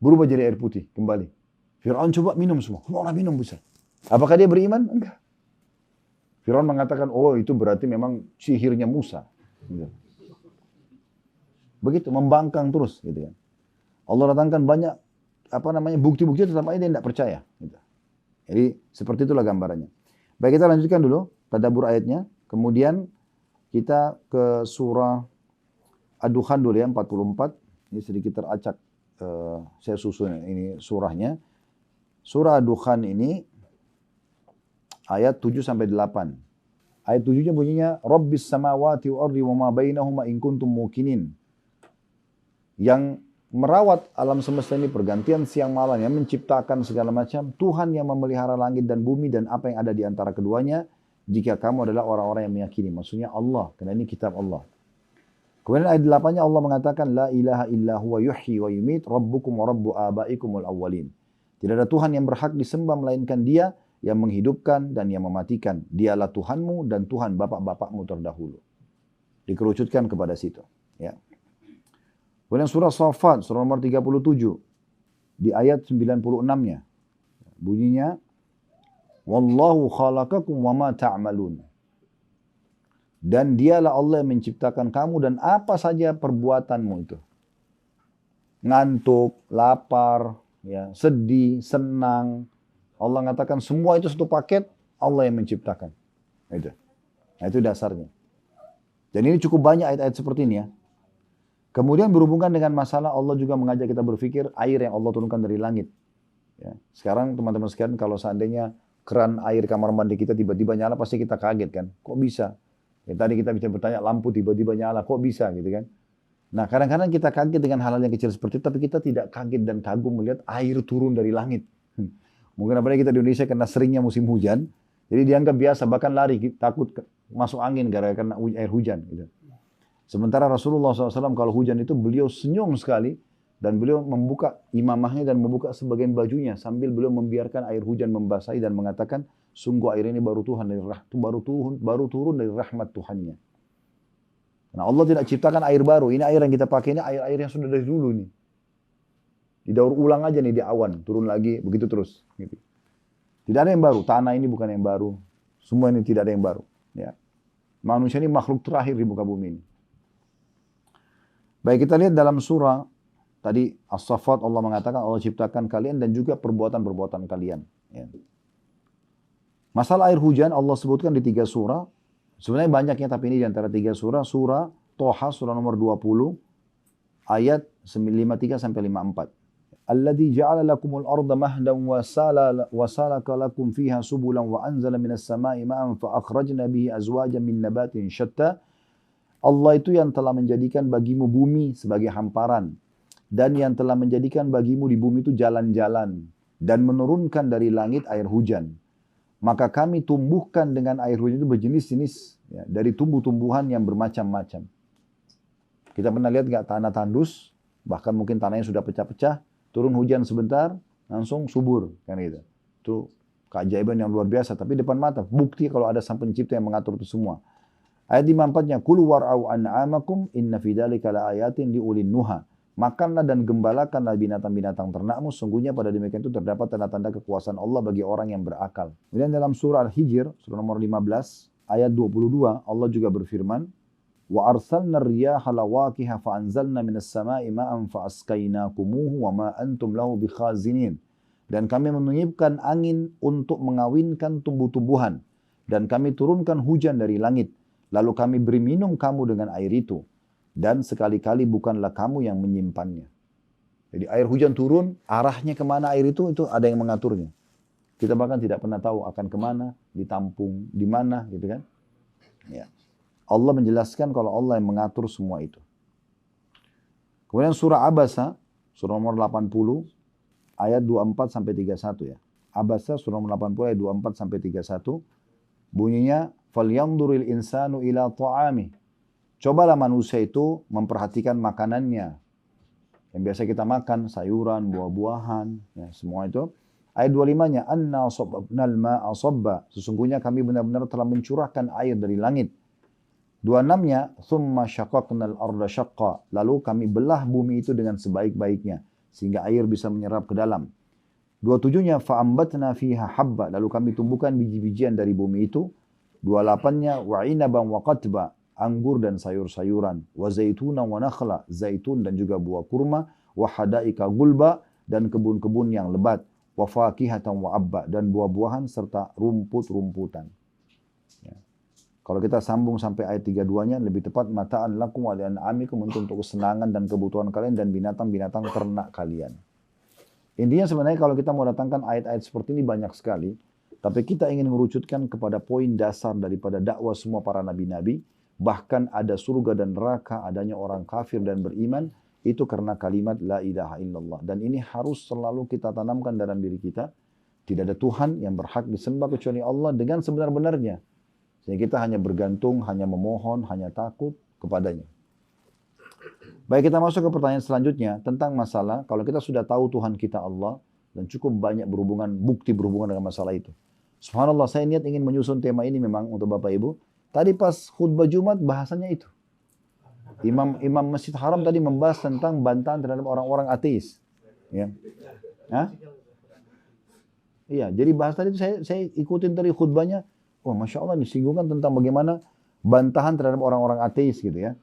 Berubah jadi air putih, kembali. Fir'aun coba minum semua. Semua orang minum bisa. Apakah dia beriman? Enggak. Fir'aun mengatakan, oh itu berarti memang sihirnya Musa. Begitu, membangkang terus. Gitu kan. Allah datangkan banyak bukti-bukti, tetap aja dia tidak percaya. Gitu. Jadi seperti itulah gambarannya. Baik, kita lanjutkan dulu tadabbur ayatnya. Kemudian kita ke surah Ad-Dukhan dulu ya, 44. Ini sedikit teracak. Saya susun ini surahnya. Surah Ad-Dukhan ini ayat 7 sampai 8. Ayat 7-nya bunyinya Rabbis samawati wal ardi wa ma bainahuma in kuntum muqinin. Yang merawat alam semesta ini pergantian siang malam, yang menciptakan segala macam, Tuhan yang memelihara langit dan bumi dan apa yang ada di antara keduanya, jika kamu adalah orang-orang yang meyakini. Maksudnya Allah, karena ini kitab Allah. Kemudian ayat 8-nya Allah mengatakan la ilaha illa huwa yuhyi wa yumit rabbukum wa rabbu abaikumul awwalin. Tidak ada Tuhan yang berhak disembah melainkan Dia yang menghidupkan dan yang mematikan. Dialah Tuhanmu dan Tuhan bapak-bapakmu terdahulu. Dikerucutkan kepada situ, ya. Kemudian surah Shafat, surah nomor 37, di ayat 96-nya. Bunyinya, Wallahu khalaqakum wa ma ta'malun. Dan dialah Allah yang menciptakan kamu dan apa saja perbuatanmu itu. Ngantuk, lapar, ya, sedih, senang. Allah mengatakan semua itu satu paket, Allah yang menciptakan. Nah, itu dasarnya. Dan ini cukup banyak ayat-ayat seperti ini ya. Kemudian berhubungan dengan masalah Allah juga mengajak kita berpikir air yang Allah turunkan dari langit. Ya. Sekarang teman-teman sekalian kalau seandainya keran air kamar mandi kita tiba-tiba nyala pasti kita kaget kan. Kok bisa? Ya, tadi kita bisa bertanya lampu tiba-tiba nyala, kok bisa gitu kan. Nah kadang-kadang kita kaget dengan hal-hal yang kecil seperti itu, tapi kita tidak kaget dan kagum melihat air turun dari langit. Mungkin apalagi kita di Indonesia karena seringnya musim hujan, jadi dianggap biasa, bahkan lari, takut masuk angin karena air hujan gitu. Sementara Rasulullah SAW kalau hujan itu beliau senyum sekali dan beliau membuka imamahnya dan membuka sebagian bajunya sambil beliau membiarkan air hujan membasahi dan mengatakan sungguh air ini baru turun dari rahmat Tuhannya. Nah Allah tidak ciptakan air baru, ini air yang kita pakai ini air yang sudah dari dulu nih. Didaur ulang aja nih di awan, turun lagi, begitu terus. Gitu. Tidak ada yang baru, tanah ini bukan yang baru. Semua ini tidak ada yang baru. Ya. Manusia ini makhluk terakhir di muka bumi ini. Baik, kita lihat dalam surah, tadi As-Saffat Allah mengatakan Allah ciptakan kalian dan juga perbuatan-perbuatan kalian. Ya. Masalah air hujan Allah sebutkan di 3 surah. Sebenarnya banyaknya tapi ini di antara 3 surah. Surah Toha, surah nomor 20, ayat 53 sampai 54. Alladzi ja'ala lakumul arda mahdan wa salaka lakum fiha subulan wa anzala minas sama'i ma'an fa akhrajna bihi azwajan min nabatin syatta. Allah itu yang telah menjadikan bagimu bumi sebagai hamparan dan yang telah menjadikan bagimu di bumi itu jalan-jalan dan menurunkan dari langit air hujan. Maka kami tumbuhkan dengan air hujan itu berjenis-jenis ya, dari tumbuh-tumbuhan yang bermacam-macam. Kita pernah lihat nggak tanah tandus, bahkan mungkin tanahnya sudah pecah-pecah, turun hujan sebentar, langsung subur, kan gitu. Itu keajaiban yang luar biasa, tapi depan mata, bukti kalau ada sang pencipta yang mengatur itu semua. Ayat 54-nya, Kulu war'au an'amakum inna fi dzalika laayatin liulin nuha. Makanlah dan gembalakanlah binatang-binatang ternakmu, sungguhnya pada demikian itu terdapat tanda-tanda kekuasaan Allah bagi orang yang berakal. Kemudian dalam surah Al-Hijr, surah nomor 15, ayat 22, Allah juga berfirman, Wa arsalna riyaha lawaqiha fa anzalna minas sama'i ma'an fa asqainakumuhu wa ma antum lahu bikhazinin. Dan kami meniupkan angin untuk mengawinkan tumbuh-tumbuhan dan kami turunkan hujan dari langit lalu kami beri minum kamu dengan air itu dan sekali-kali bukanlah kamu yang menyimpannya. Jadi air hujan turun, arahnya kemana air itu ada yang mengaturnya. Kita bahkan tidak pernah tahu akan kemana, ditampung, di mana gitu kan. Ya. Allah menjelaskan kalau Allah yang mengatur semua itu. Kemudian surah Abasa, surah nomor 80, ayat 24 sampai 31 ya. Abasa surah nomor 80 ayat 24 sampai 31. Bunyinya, "Falyanzuril insanu ila ta'amih." Cobalah manusia itu memperhatikan makanannya. Yang biasa kita makan, sayuran, buah-buahan, ya, semua itu. Ayat 25-nya, "Anna sabbabnal ma'a sabba." Sesungguhnya kami benar-benar telah mencurahkan air dari langit. 26-nya, "Tsumma syaqaqnal arda syaqqa." Lalu kami belah bumi itu dengan sebaik-baiknya sehingga air bisa menyerap ke dalam. 27-nya, "Fa'ambatna fiha habba." Lalu kami tumbuhkan biji-bijian dari bumi itu. 28-nya, "Wa 'inaban wa qatba." Anggur dan sayur-sayuran. "Wa zaitunan wa nakhla." Zaitun dan juga buah kurma. "Wa hadaika gulba." Dan kebun-kebun yang lebat. "Wa fakihatan wa abba." Dan buah-buahan serta rumput-rumputan. Ya. Kalau kita sambung sampai ayat 32-nya, lebih tepat, "Mata'an lakum wa li'an'amikum." Untuk kesenangan dan kebutuhan kalian dan binatang-binatang ternak kalian. Intinya sebenarnya kalau kita mau datangkan ayat-ayat seperti ini banyak sekali. Tapi kita ingin merucutkan kepada poin dasar daripada dakwah semua para nabi-nabi. Bahkan ada surga dan neraka, adanya orang kafir dan beriman. Itu karena kalimat la ilaha illallah. Dan ini harus selalu kita tanamkan dalam diri kita. Tidak ada Tuhan yang berhak disembah kecuali Allah dengan sebenar-benarnya. Sehingga kita hanya bergantung, hanya memohon, hanya takut kepadanya. Baik, kita masuk ke pertanyaan selanjutnya tentang masalah kalau kita sudah tahu Tuhan kita Allah dan cukup banyak bukti berhubungan dengan masalah itu. Subhanallah, saya niat ingin menyusun tema ini memang untuk Bapak Ibu. Tadi pas khutbah Jumat bahasanya itu. Imam Masjid Haram tadi membahas tentang bantahan terhadap orang-orang ateis. Ya. Hah? Iya, jadi bahas tadi itu saya ikutin tadi khutbahnya. Oh, Masya Allah disinggungkan tentang bagaimana bantahan terhadap orang-orang ateis gitu ya.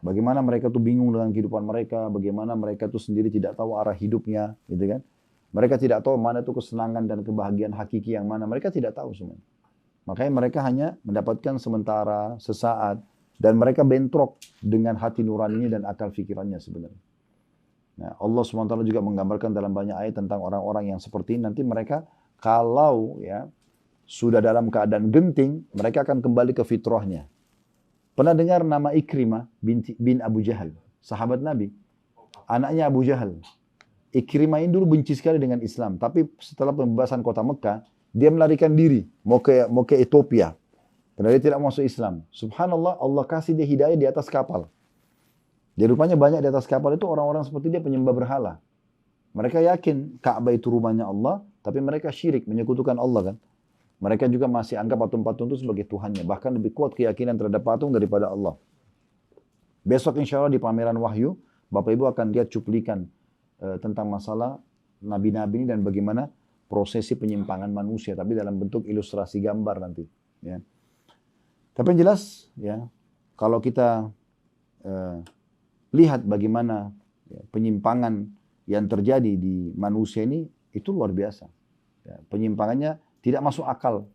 Bagaimana mereka tuh bingung dengan kehidupan mereka, bagaimana mereka tuh sendiri tidak tahu arah hidupnya, gitu kan. Mereka tidak tahu mana tuh kesenangan dan kebahagiaan hakiki yang mana, mereka tidak tahu semuanya. Makanya mereka hanya mendapatkan sementara, sesaat, dan mereka bentrok dengan hati nuraninya dan akal fikirannya sebenarnya. Nah, Allah SWT juga menggambarkan dalam banyak ayat tentang orang-orang yang seperti ini. Nanti mereka kalau ya sudah dalam keadaan genting, mereka akan kembali ke fitrahnya. Pernah dengar nama Ikrimah bin Abu Jahal, sahabat Nabi, anaknya Abu Jahal. Ikrimah ini dulu benci sekali dengan Islam, tapi setelah pembebasan kota Mekah, dia melarikan diri, mau ke Ethiopia. Karena dia tidak masuk Islam. Subhanallah, Allah kasih dia hidayah di atas kapal. Jadi rupanya banyak di atas kapal itu orang-orang seperti dia penyembah berhala. Mereka yakin Ka'bah itu rumahnya Allah, tapi mereka syirik, menyekutukan Allah kan. Mereka juga masih anggap patung-patung itu sebagai Tuhannya. Bahkan lebih kuat keyakinan terhadap patung daripada Allah. Besok insya Allah di pameran Wahyu, Bapak Ibu akan lihat cuplikan tentang masalah nabi-nabi ini dan bagaimana prosesi penyimpangan manusia, tapi dalam bentuk ilustrasi gambar nanti. Ya. Tapi yang jelas, ya, kalau kita lihat bagaimana penyimpangan yang terjadi di manusia ini, itu luar biasa. Ya, penyimpangannya tidak masuk akal,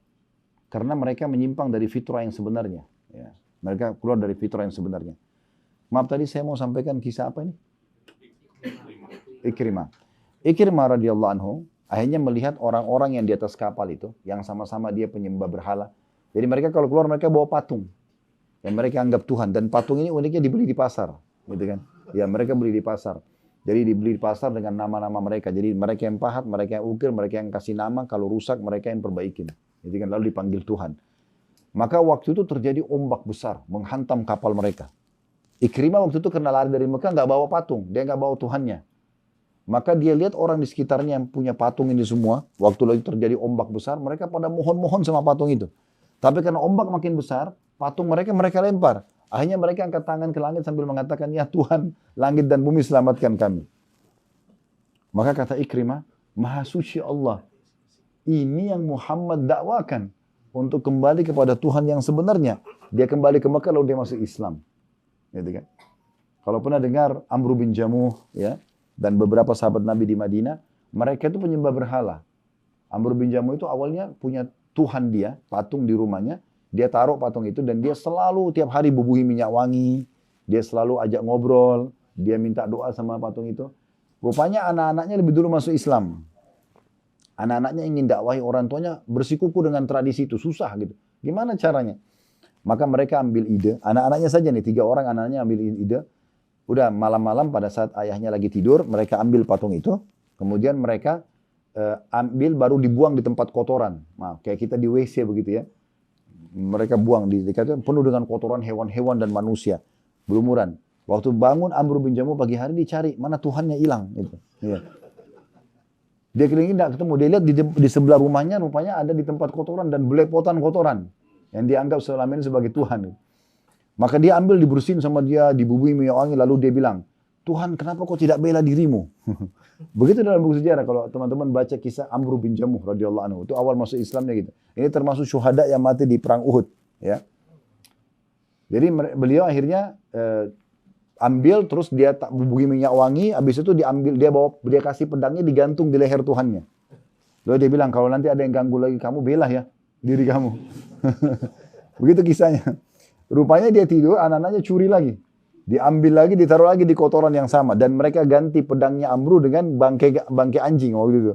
karena mereka menyimpang dari fitrah yang sebenarnya. Ya. Mereka keluar dari fitrah yang sebenarnya. Maaf, tadi saya mau sampaikan kisah apa ini? Ikrimah. Ikrimah radhiyallahu anhu akhirnya melihat orang-orang yang di atas kapal itu, yang sama-sama dia penyembah berhala. Jadi mereka kalau keluar mereka bawa patung yang mereka anggap Tuhan, dan patung ini uniknya dibeli di pasar, gitu kan? Ya, mereka beli di pasar. Jadi dibeli di pasar dengan nama-nama mereka. Jadi mereka yang pahat, mereka yang ukir, mereka yang kasih nama. Kalau rusak mereka yang perbaikin. Jadi kan lalu dipanggil Tuhan. Maka waktu itu terjadi ombak besar menghantam kapal mereka. Ikrimah waktu itu karena lari dari Mekah nggak bawa patung, dia nggak bawa Tuhannya. Maka dia lihat orang di sekitarnya yang punya patung ini semua. Waktu lagi terjadi ombak besar, mereka pada mohon-mohon sama patung itu. Tapi karena ombak makin besar, patung mereka lempar. Akhirnya mereka angkat tangan ke langit sambil mengatakan, ya Tuhan, langit dan bumi selamatkan kami. Maka kata Ikrimah, Maha Suci Allah, ini yang Muhammad dakwakan untuk kembali kepada Tuhan yang sebenarnya. Dia kembali ke Mekah lalu dia masuk Islam. Gitu kan? Kalau pernah dengar Amr bin Jamuh, ya, dan beberapa sahabat Nabi di Madinah, mereka itu penyembah berhala. Amr bin Jamuh itu awalnya punya Tuhan dia, patung di rumahnya, dia taruh patung itu dan dia selalu tiap hari bubuhi minyak wangi, dia selalu ajak ngobrol, dia minta doa sama patung itu. Rupanya anak-anaknya lebih dulu masuk Islam. Anak-anaknya ingin dakwahi orang tuanya, bersikuku dengan tradisi itu, susah gitu. Gimana caranya? Maka mereka ambil ide, anak-anaknya saja nih, 3 orang anak-anaknya ambil ide, udah malam-malam pada saat ayahnya lagi tidur, mereka ambil patung itu, kemudian mereka ambil baru dibuang di tempat kotoran. Nah, kayak kita di WC begitu ya. Mereka buang di dekat itu penuh dengan kotoran hewan-hewan dan manusia. Berumuran. Waktu bangun Amr bin Jamuh pagi hari dicari, mana Tuhannya hilang gitu. Ya. Dia kelilingin tidak ketemu. Dia lihat di sebelah rumahnya rupanya ada di tempat kotoran dan belepotan kotoran yang dianggap selama ini sebagai Tuhan. Maka dia ambil, dibersihin sama dia, dibubui minyak wangi, lalu dia bilang, Tuhan, kenapa kau tidak bela dirimu? Begitu dalam buku sejarah, kalau teman-teman baca kisah Amr bin Jamuh radhiyallahu anhu, itu awal masuk Islamnya gitu. Ini termasuk syuhada yang mati di perang Uhud, ya. Jadi beliau akhirnya ambil, terus dia tak bubuhi minyak wangi, habis itu diambil, dia kasih pedangnya digantung di leher Tuhannya. Lalu dia bilang, kalau nanti ada yang ganggu lagi kamu, belah ya diri kamu. Begitu kisahnya. Rupanya dia tidur, anak-anaknya curi lagi. Diambil lagi, ditaruh lagi di kotoran yang sama. Dan mereka ganti pedangnya Amru dengan bangkai anjing waktu itu.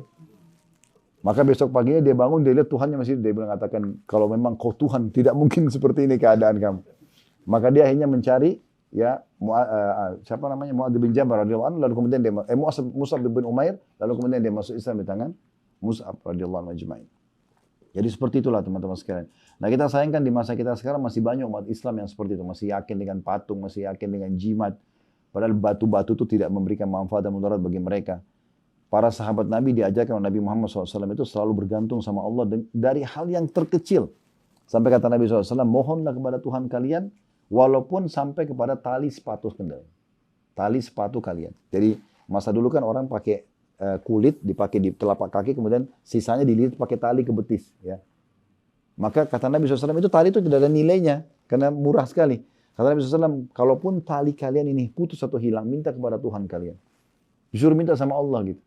Maka besok paginya dia bangun, dia lihat Tuhannya masih, dia bilang katakan, kalau memang kau Tuhan, tidak mungkin seperti ini keadaan kamu. Maka dia akhirnya mencari, ya, siapa namanya, Mu'adz bin Jabal radhiyallahu anhu, lalu kemudian dia, Mus'ab bin Umair, lalu kemudian dia masuk Islam di tangan Mus'ab radhiyallahu anhu ajma'in. Jadi seperti itulah teman-teman sekalian. Nah, kita sayangkan di masa kita sekarang masih banyak umat Islam yang seperti itu. Masih yakin dengan patung, masih yakin dengan jimat. Padahal batu-batu itu tidak memberikan manfaat dan mudarat bagi mereka. Para sahabat Nabi diajarkan oleh Nabi Muhammad SAW itu selalu bergantung sama Allah dari hal yang terkecil. Sampai kata Nabi SAW, mohonlah kepada Tuhan kalian, walaupun sampai kepada tali sepatu kalian. Tali sepatu kalian. Jadi masa dulu kan orang pakai kulit dipakai di telapak kaki, kemudian sisanya dililit pakai tali ke betis. Ya. Maka kata Nabi SAW itu tali itu tidak ada nilainya, karena murah sekali. Kata Nabi SAW, kalaupun tali kalian ini putus atau hilang, minta kepada Tuhan kalian. Disuruh minta sama Allah gitu.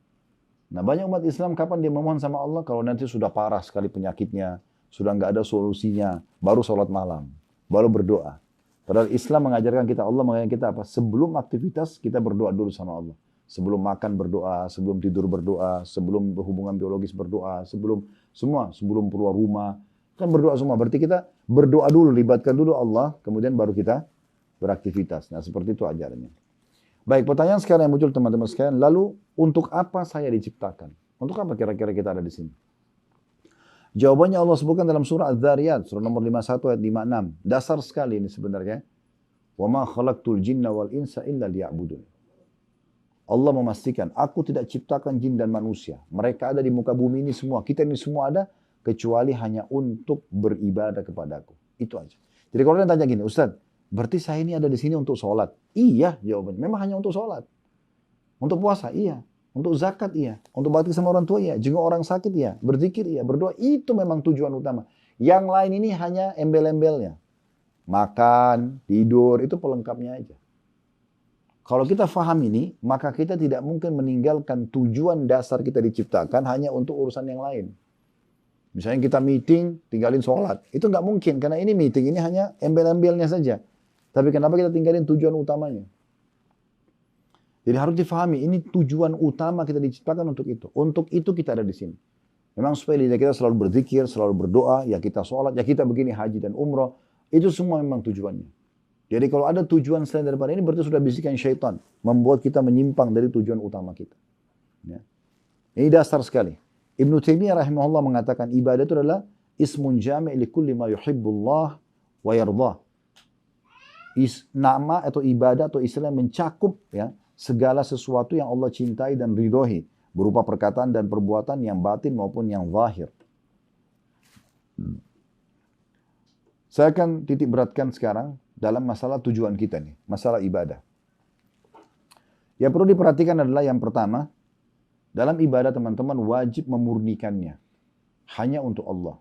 Nah, banyak umat Islam kapan dia memohon sama Allah? Kalau nanti sudah parah sekali penyakitnya, sudah nggak ada solusinya, baru sholat malam, baru berdoa. Padahal Islam mengajarkan kita, Allah mengajarkan kita apa? Sebelum aktivitas kita berdoa dulu sama Allah. Sebelum makan berdoa, sebelum tidur berdoa, sebelum berhubungan biologis berdoa, sebelum keluar rumah, kan berdoa semua. Berarti kita berdoa dulu, libatkan dulu Allah, kemudian baru kita beraktivitas. Nah, seperti itu ajarannya. Baik, pertanyaan sekarang yang muncul teman-teman sekalian, lalu untuk apa saya diciptakan? Untuk apa kira-kira kita ada di sini? Jawabannya Allah sebutkan dalam surah Az-Zariyat, surah nomor 51 ayat 56. Dasar sekali ini sebenarnya. Wa ma khalaqtul jinna wal insa illa liya'budun. Allah memastikan, aku tidak ciptakan jin dan manusia. Mereka ada di muka bumi ini semua. Kita ini semua ada, kecuali hanya untuk beribadah kepadaku. Itu aja. Jadi kalau orang tanya gini, Ustaz, berarti saya ini ada di sini untuk sholat? Iya jawabannya. Memang hanya untuk sholat. Untuk puasa? Iya. Untuk zakat iya, untuk bakti sama orang tua iya, jenguk orang sakit iya, berzikir iya, berdoa itu memang tujuan utama. Yang lain ini hanya embel-embelnya. Makan, tidur, itu pelengkapnya aja. Kalau kita faham ini, maka kita tidak mungkin meninggalkan tujuan dasar kita diciptakan hanya untuk urusan yang lain. Misalnya kita meeting, tinggalin sholat. Itu nggak mungkin, karena ini meeting, ini hanya embel-embelnya saja. Tapi kenapa kita tinggalin tujuan utamanya? Jadi harus difahami, ini tujuan utama kita diciptakan untuk itu. Untuk itu kita ada di sini. Memang supaya lidah kita selalu berzikir, selalu berdoa, ya kita sholat, ya kita begini haji dan umrah. Itu semua memang tujuannya. Jadi kalau ada tujuan selain daripada ini, berarti sudah bisikan syaitan. Membuat kita menyimpang dari tujuan utama kita. Ya. Ini dasar sekali. Ibnu Taimiyah rahimahullah mengatakan ibadah itu adalah ismun jami' li kulli ma yuhibbullah wa yardah. Nama atau ibadah atau istilah mencakup ya segala sesuatu yang Allah cintai dan ridhoi berupa perkataan dan perbuatan yang batin maupun yang zahir. Saya akan titik beratkan sekarang dalam masalah tujuan kita nih, masalah ibadah. Yang perlu diperhatikan adalah yang pertama, dalam ibadah teman-teman wajib memurnikannya hanya untuk Allah.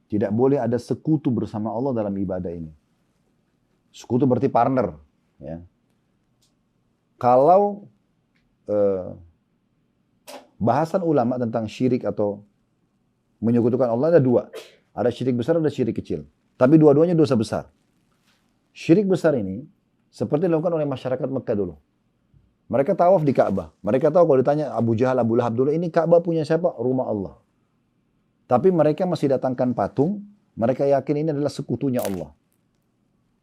Tidak boleh ada sekutu bersama Allah dalam ibadah ini. Sekutu berarti partner. Ya. Kalau bahasan ulama tentang syirik atau menyekutukan Allah ada dua. Ada syirik besar, ada syirik kecil. Tapi dua-duanya dosa besar. Syirik besar ini seperti dilakukan oleh masyarakat Mekah dulu. Mereka tawaf di Ka'bah. Mereka tahu kalau ditanya Abu Jahal, Abu Lahab dulu, ini Ka'bah punya siapa? Rumah Allah. Tapi mereka masih datangkan patung. Mereka yakin ini adalah sekutunya Allah.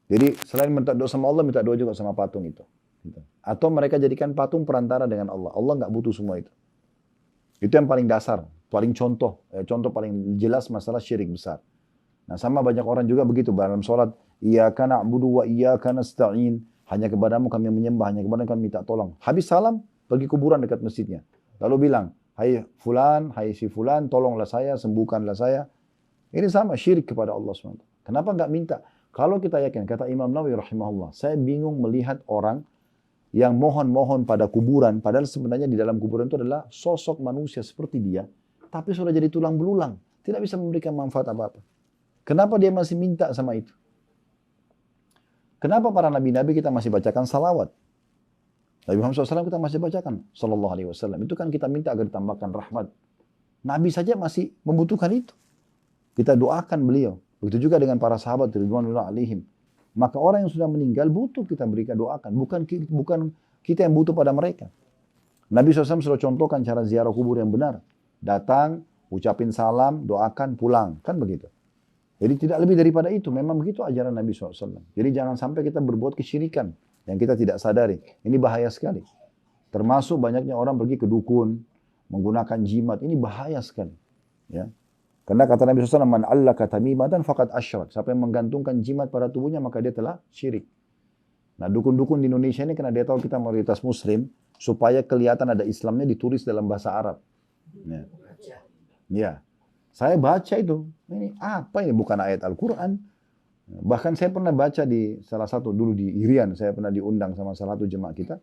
Jadi selain minta doa sama Allah, minta doa juga sama patung itu. Atau mereka jadikan patung perantara dengan Allah. Allah nggak butuh semua itu. Itu yang paling dasar, paling contoh paling jelas masalah syirik besar. Nah sama banyak orang juga begitu dalam sholat. Iyyaka na'budu wa iyyaka nasta'in. Hanya kepadamu kami menyembah, hanya kepadamu kami minta tolong. Habis salam, pergi kuburan dekat masjidnya. Lalu bilang, hai fulan, hai si fulan, tolonglah saya, sembuhkanlah saya. Ini sama syirik kepada Allah SWT. Kenapa nggak minta? Kalau kita yakin, kata Imam Nawawi rahimahullah, saya bingung melihat orang yang mohon-mohon pada kuburan, padahal sebenarnya di dalam kuburan itu adalah sosok manusia seperti dia, tapi sudah jadi tulang belulang, tidak bisa memberikan manfaat apa-apa. Kenapa dia masih minta sama itu? Kenapa para nabi-nabi kita masih bacakan salawat? Nabi Muhammad SAW kita masih bacakan sallallahu alaihi wasallam. Itu kan kita minta agar ditambahkan rahmat. Nabi saja masih membutuhkan itu. Kita doakan beliau. Begitu juga dengan para sahabat ridwanullah alaihim. Maka orang yang sudah meninggal butuh kita berikan doakan. Bukan kita yang butuh pada mereka. Nabi SAW sudah contohkan cara ziarah kubur yang benar. Datang, ucapin salam, doakan, pulang. Kan begitu. Jadi tidak lebih daripada itu. Memang begitu ajaran Nabi SAW. Jadi jangan sampai kita berbuat kesyirikan yang kita tidak sadari. Ini bahaya sekali. Termasuk banyaknya orang pergi ke dukun, menggunakan jimat. Ini bahaya sekali. Ya. Karena kata Nabi SAW, man allaka tamimatan faqad asyrak. Siapa yang menggantungkan jimat pada tubuhnya, maka dia telah syirik. Nah dukun-dukun di Indonesia ini karena dia tahu kita mayoritas muslim, supaya kelihatan ada Islamnya ditulis dalam bahasa Arab. Ya. Ya. Saya baca itu, ini apa ini? Bukan ayat Al-Quran. Bahkan saya pernah baca di salah satu, dulu di Irian, saya pernah diundang sama salah satu jemaah kita.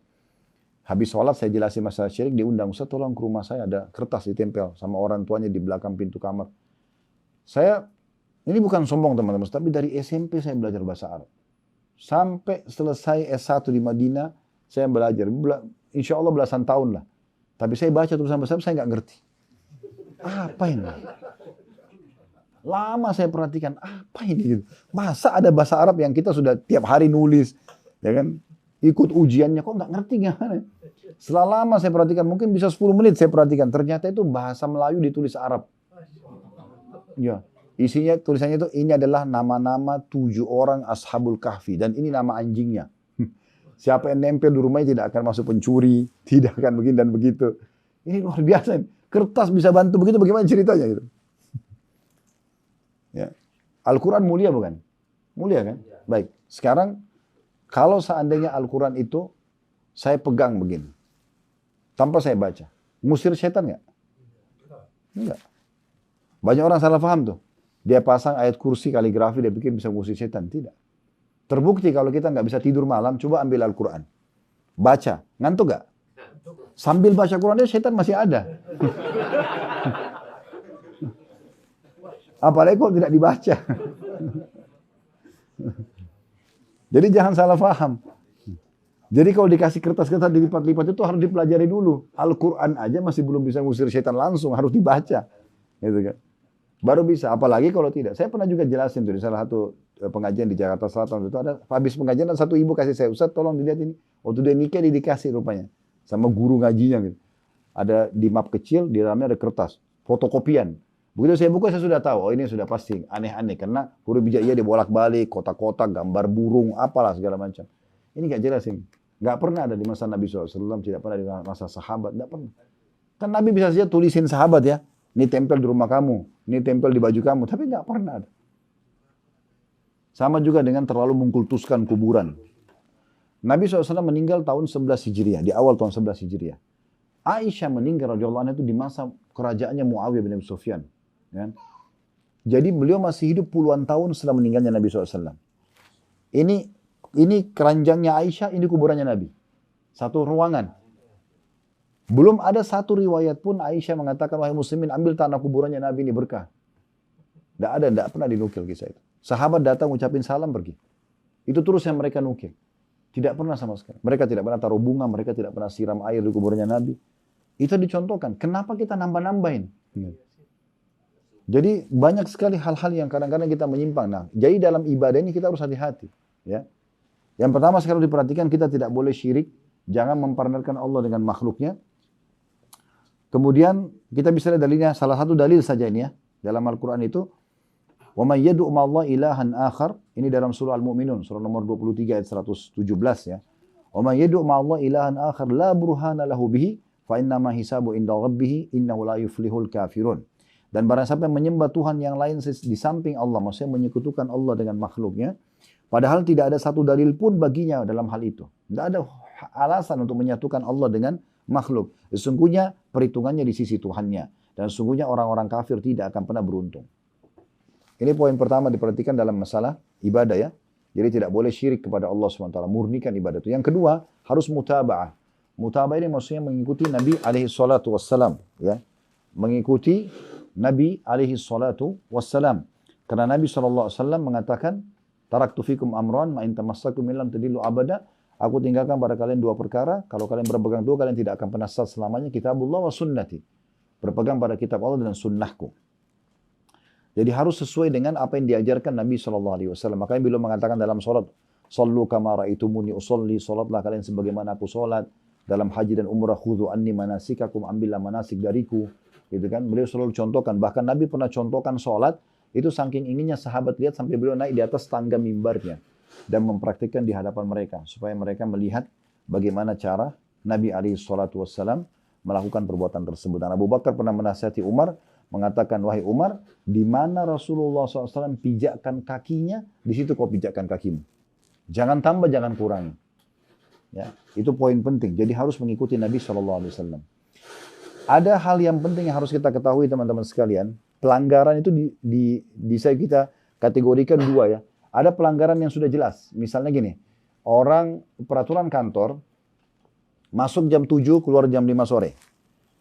Habis sholat saya jelasin masalah syirik, diundang, Ustaz tolong ke rumah saya ada kertas ditempel sama orang tuanya di belakang pintu kamar. Saya, ini bukan sombong teman-teman, tapi dari SMP saya belajar bahasa Arab. Sampai selesai S1 di Madinah, saya belajar. Insya Allah belasan tahun lah. Tapi saya baca tulisan bahasa Arab, saya nggak ngerti. Apa ini? Lama saya perhatikan, apa ini gitu. Masa ada bahasa Arab yang kita sudah tiap hari nulis, ya kan? Ikut ujiannya, kok nggak ngerti gimana? Setelah lama saya perhatikan, mungkin bisa 10 menit saya perhatikan. Ternyata itu bahasa Melayu ditulis Arab. Ya, isinya tulisannya itu ini adalah nama-nama 7 orang Ashabul Kahfi dan ini nama anjingnya. Siapa yang nempel di rumahnya tidak akan masuk pencuri, tidak akan begini dan begitu. Ini luar biasa. Kertas bisa bantu begitu, bagaimana ceritanya gitu? Ya. Al-Quran mulia bukan? Mulia kan? Baik. Sekarang kalau seandainya Al-Quran itu saya pegang begini, tanpa saya baca, ngusir setan nggak? Enggak. Banyak orang salah paham tuh. Dia pasang ayat kursi kaligrafi, dia pikir bisa ngusir setan. Tidak. Terbukti kalau kita nggak bisa tidur malam, coba ambil Al-Quran. Baca. Ngantuk nggak? Sambil baca Quran dia setan masih ada. Apalagi kalau tidak dibaca. Jadi jangan salah paham. Jadi kalau dikasih kertas-kertas dilipat-lipat itu harus dipelajari dulu. Al-Quran aja masih belum bisa ngusir setan langsung, harus dibaca. Gitu kan. Baru bisa, apalagi kalau tidak. Saya pernah juga jelasin tuh di salah satu pengajian di Jakarta Selatan. Itu ada, habis pengajian ada satu ibu kasih saya, Ustaz tolong dilihat ini. Waktu dia nikah dia dikasih rupanya. Sama guru ngajinya gitu. Ada di map kecil, di dalamnya ada kertas. Fotokopian. Begitu saya buka, saya sudah tahu, oh ini sudah pasti aneh-aneh. Karena huruf hijaiyah dibolak-balik, kotak-kotak, gambar burung, apalah segala macam. Ini gak jelas ini. Gak pernah ada di masa Nabi SAW, tidak pernah di masa sahabat, gak pernah. Kan Nabi bisa saja tulisin sahabat ya, ini tempel di rumah kamu, ini tempel di baju kamu, tapi gak pernah ada. Sama juga dengan terlalu mengkultuskan kuburan. Nabi SAW meninggal tahun 11 Hijriah, di awal tahun 11 Hijriah. Aisyah meninggal radhiyallahu anha itu di masa kerajaannya Muawiyah bin Abi Sufyan. Ya. Jadi beliau masih hidup puluhan tahun setelah meninggalnya Nabi SAW. Ini keranjangnya Aisyah, ini kuburannya Nabi. Satu ruangan. Belum ada satu riwayat pun Aisyah mengatakan, wahai muslimin ambil tanah kuburannya Nabi ini berkah. Tidak pernah dinukil kisah itu. Sahabat datang ucapin salam pergi. Itu terus yang mereka nukil. Tidak pernah sama sekali. Mereka tidak pernah taruh bunga, mereka tidak pernah siram air di kuburannya Nabi. Itu dicontohkan. Kenapa kita nambah-nambahin? Jadi banyak sekali hal-hal yang kadang-kadang kita menyimpang. Nah, jadi dalam ibadah ini kita harus hati-hati. Ya. Yang pertama sekali diperhatikan kita tidak boleh syirik. Jangan mempartnerkan Allah dengan makhluknya. Kemudian kita bisa lihat dalilnya. Salah satu dalil saja ini ya. Dalam Al-Quran itu. وَمَنْ يَدُعُ مَا اللَّهِ إِلَهًا آخَرَ. Ini dalam surah Al-Mu'minun. Surah nomor 23 ayat 117 ya. وَمَنْ يَدُعُ مَا اللَّهِ إِلَهًا آخَرَ لَا بُرْهَانَ لَهُ بِهِ فَإِنَّمَا حِسَابُ عِنْدَ رَبِّهِ إِنَّهُ لَا يُفْلِحُ الْكَافِرُونَ. Dan barang siapa yang menyembah Tuhan yang lain di samping Allah, maksudnya menyekutukan Allah dengan makhluknya, padahal tidak ada satu dalil pun baginya dalam hal itu. Tidak ada alasan untuk menyatukan Allah dengan makhluk. Sesungguhnya perhitungannya di sisi Tuhannya. Dan sesungguhnya orang-orang kafir tidak akan pernah beruntung. Ini poin pertama diperhatikan dalam masalah ibadah ya. Jadi tidak boleh syirik kepada Allah SWT. Murnikan ibadah itu. Yang kedua, harus mutaba'ah. Mutaba'ah ini maksudnya mengikuti Nabi SAW. Ya. Mengikuti Nabi SAW. Karena Nabi SAW mengatakan, Taraktu fikum amran ma'in tamassakum illam tadillu abada. Aku tinggalkan pada kalian dua perkara. Kalau kalian berpegang dua, kalian tidak akan pernah sesat selamanya. Kitabullah wa sunnati. Berpegang pada kitab Allah dan sunnahku. Jadi harus sesuai dengan apa yang diajarkan Nabi SAW. Makanya beliau mengatakan dalam sholat, Sallu kama ra'aitumuni usolli. Sholatlah kalian sebagaimana aku sholat. Dalam haji dan umrah, khudhu anni manasikakum. Ambillah manasik dariku. Gitu kan? Beliau selalu contohkan. Bahkan Nabi pernah contohkan sholat. Itu saking inginnya sahabat lihat sampai beliau naik di atas tangga mimbarnya. Dan mempraktikkan di hadapan mereka. Supaya mereka melihat bagaimana cara Nabi SAW melakukan perbuatan tersebut. Dan Abu Bakar pernah menasihati Umar. Mengatakan, wahai Umar, di mana Rasulullah SAW pijakkan kakinya, di situ kau pijakkan kakimu. Jangan tambah, jangan kurangi. Ya, itu poin penting. Jadi harus mengikuti Nabi SAW. Ada hal yang penting yang harus kita ketahui teman-teman sekalian. Pelanggaran itu bisa kita kategorikan dua ya. Ada pelanggaran yang sudah jelas. Misalnya gini, orang peraturan kantor masuk jam 7, keluar jam 5 sore.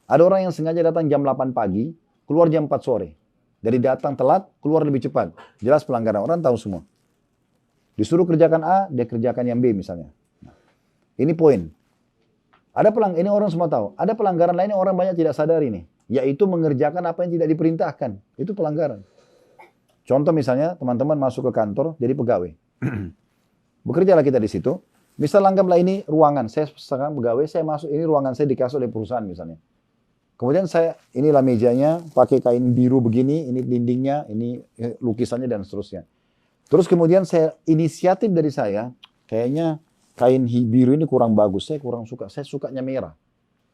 Ada orang yang sengaja datang jam 8 pagi, keluar jam 4 sore. Dari datang telat, keluar lebih cepat. Jelas pelanggaran, orang tahu semua. Disuruh kerjakan A, dia kerjakan yang B misalnya. Nah, ini poin. Ini orang semua tahu. Ada pelanggaran lainnya orang banyak tidak sadari nih. Yaitu mengerjakan apa yang tidak diperintahkan. Itu pelanggaran. Contoh misalnya, teman-teman masuk ke kantor, jadi pegawai. Bekerjalah kita di situ. Misal anggaplah ini ruangan. Saya sekarang pegawai, saya masuk, ini ruangan saya dikasih oleh perusahaan misalnya. Kemudian inilah mejanya, pakai kain biru begini, ini dindingnya, ini lukisannya dan seterusnya. Terus kemudian inisiatif dari saya, kayaknya kain biru ini kurang bagus, saya kurang suka, saya sukanya merah.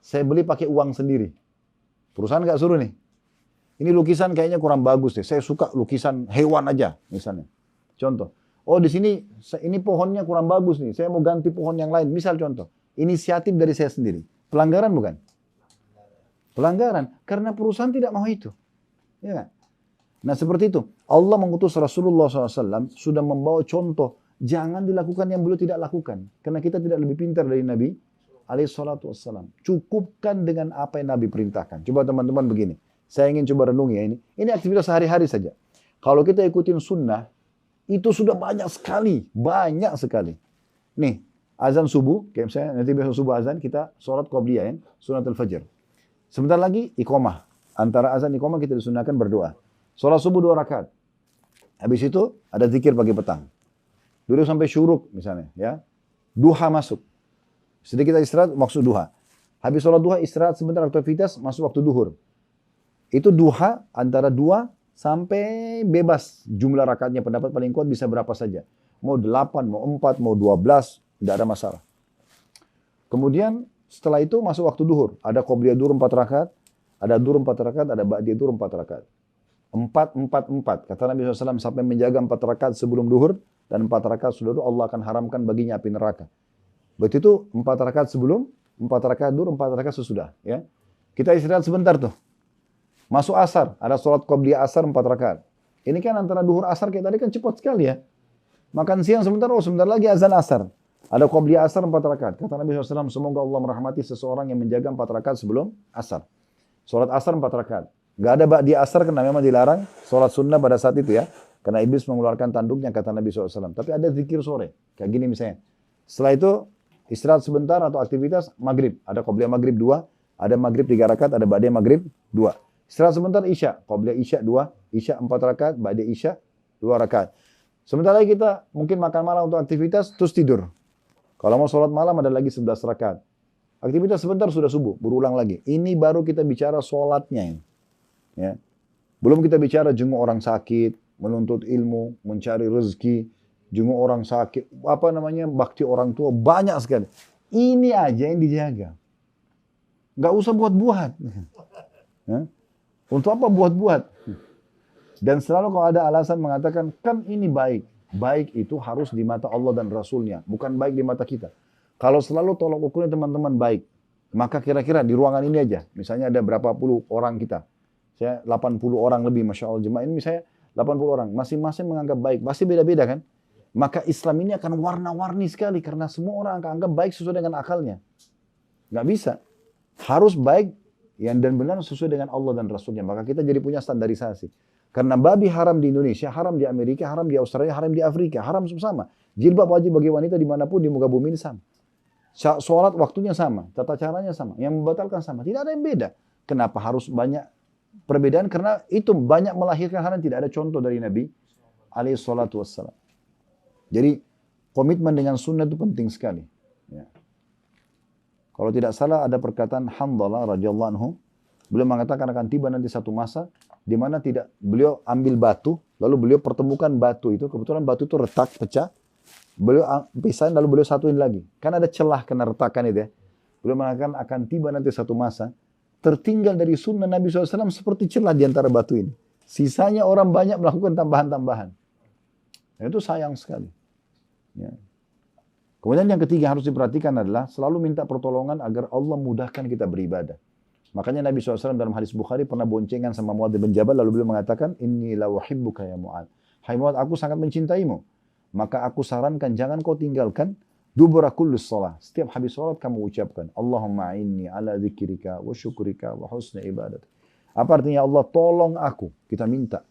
Saya beli pakai uang sendiri. Perusahaan nggak suruh nih. Ini lukisan kayaknya kurang bagus deh, saya suka lukisan hewan aja misalnya. Contoh, oh di sini ini pohonnya kurang bagus nih, saya mau ganti pohon yang lain. Misal contoh, inisiatif dari saya sendiri. Pelanggaran bukan? Pelanggaran, karena perusahaan tidak mau itu. Ya. Nah seperti itu, Allah mengutus Rasulullah SAW sudah membawa contoh, jangan dilakukan yang beliau tidak lakukan. Karena kita tidak lebih pintar dari Nabi alaihi salatu wassalam. Cukupkan dengan apa yang Nabi perintahkan. Coba teman-teman begini. Saya ingin coba renungi ya ini. Ini aktivitas sehari-hari saja. Kalau kita ikutin sunnah, itu sudah banyak sekali. Banyak sekali. Nih, azan subuh. Kayak misalnya nanti besok subuh azan, kita sholat qobliyah ya. Sunatul fajr. Sebentar lagi, iqamah. Antara azan iqamah kita disunahkan berdoa. Sholat subuh 2 rakaat. Habis itu, ada zikir pagi petang. Dulu sampai syuruk misalnya. Ya. Duha masuk. Sedikit kita istirahat, maksud duha. Habis sholat duha, istirahat sebentar aktivitas, masuk waktu duhur. Itu duha antara 2 sampai bebas. Jumlah rakaatnya pendapat paling kuat bisa berapa saja. Mau 8, mau 4, mau 12, tidak ada masalah. Kemudian setelah itu masuk waktu duhur. Ada qobliyah duhur 4 rakaat, ada duhur 4 rakaat, ada ba'diyah duhur 4 rakaat. 4, 4, 4. Kata Nabi SAW sampai menjaga 4 rakaat sebelum duhur dan 4 rakaat sudah duhur, Allah akan haramkan baginya api neraka. Begitu 4 rakaat sebelum, 4 rakaat duhur, 4 rakaat sesudah. Ya. Kita istirahat sebentar tuh. Masuk asar, ada sholat qobliyah asar 4 rakaat. Ini kan antara duhur asar kayak tadi kan cepat sekali ya. Makan siang sebentar, sebentar lagi azan asar. Ada qobliyah asar 4 rakaat. Kata Nabi SAW, semoga Allah merahmati seseorang yang menjaga 4 rakaat sebelum asar. Sholat asar 4 rakaat. Gak ada ba'diyah asar karena memang dilarang sholat sunnah pada saat itu ya. Karena iblis mengeluarkan tanduknya kata Nabi SAW. Tapi ada zikir sore. Kayak gini misalnya. Setelah itu istirahat sebentar atau aktivitas maghrib. Ada qobliyah maghrib 2. Ada maghrib 3 rakaat. Ada ba'diyah maghrib 2. Istirahat sebentar isya. Qobliyah isya 2. Isya 4 rakaat. Ba'diyah isya 2 rakaat. Sebentar lagi kita mungkin makan malam untuk aktivitas. Terus tidur. Kalau mau sholat malam ada lagi 11 rakaat. Aktivitas sebentar sudah subuh. Berulang lagi. Ini baru kita bicara sholatnya ini. Ya. Belum kita bicara jenguk orang sakit, menuntut ilmu, mencari rezeki, jenguk orang sakit, bakti orang tua, banyak sekali. Ini aja yang dijaga. Nggak usah buat-buat. Ya. Untuk apa buat-buat? Dan selalu kalau ada alasan mengatakan, kan ini baik. Baik itu harus di mata Allah dan Rasulnya, bukan baik di mata kita. Kalau selalu tolak ukurnya teman-teman baik, maka kira-kira di ruangan ini aja, misalnya ada berapa puluh orang kita, saya 80 orang lebih, Masya Allah, jemaah ini misalnya 80 orang, masing-masing menganggap baik, pasti beda-beda kan? Maka Islam ini akan warna-warni sekali, karena semua orang akan anggap baik sesuai dengan akalnya. Nggak bisa. Harus baik dan benar sesuai dengan Allah dan Rasulnya. Maka kita jadi punya standarisasi. Karena babi haram di Indonesia, haram di Amerika, haram di Australia, haram di Afrika, haram sama. Jilbab wajib bagi wanita dimanapun di muka bumi ini sama. Sholat waktunya sama, tata caranya sama, yang membatalkan sama. Tidak ada yang beda. Kenapa harus banyak perbedaan? Karena itu banyak melahirkan hal yang tidak ada contoh dari Nabi alaihi salatu wassalam. Jadi komitmen dengan sunnah itu penting sekali. Ya. Kalau tidak salah ada perkataan Hanzalah radhiyallahu anhu, beliau mengatakan akan tiba nanti satu masa di mana tidak beliau ambil batu, lalu beliau pertemukan batu itu, kebetulan batu itu retak, pecah. Beliau pisahin lalu beliau satuin lagi. Kan ada celah kena retakan itu ya. Beliau mengatakan akan tiba nanti satu masa tertinggal dari sunnah Nabi SAW seperti celah di antara batu ini. Sisanya orang banyak melakukan tambahan-tambahan. Dan itu sayang sekali. Ya. Kemudian yang ketiga harus diperhatikan adalah selalu minta pertolongan agar Allah mudahkan kita beribadah. Makanya Nabi SAW dalam hadis Bukhari pernah boncengan sama Muadz bin Jabal, lalu beliau mengatakan, Inni la uhibbuka ya Muadz. Hai Muadz, aku sangat mencintaimu. Maka aku sarankan jangan kau tinggalkan dubura kullus shalah. Setiap habis salat kamu ucapkan, Allahumma inni ala dzikrika wa syukrika wa husni ibadat. Apa artinya Allah tolong aku? Kita minta.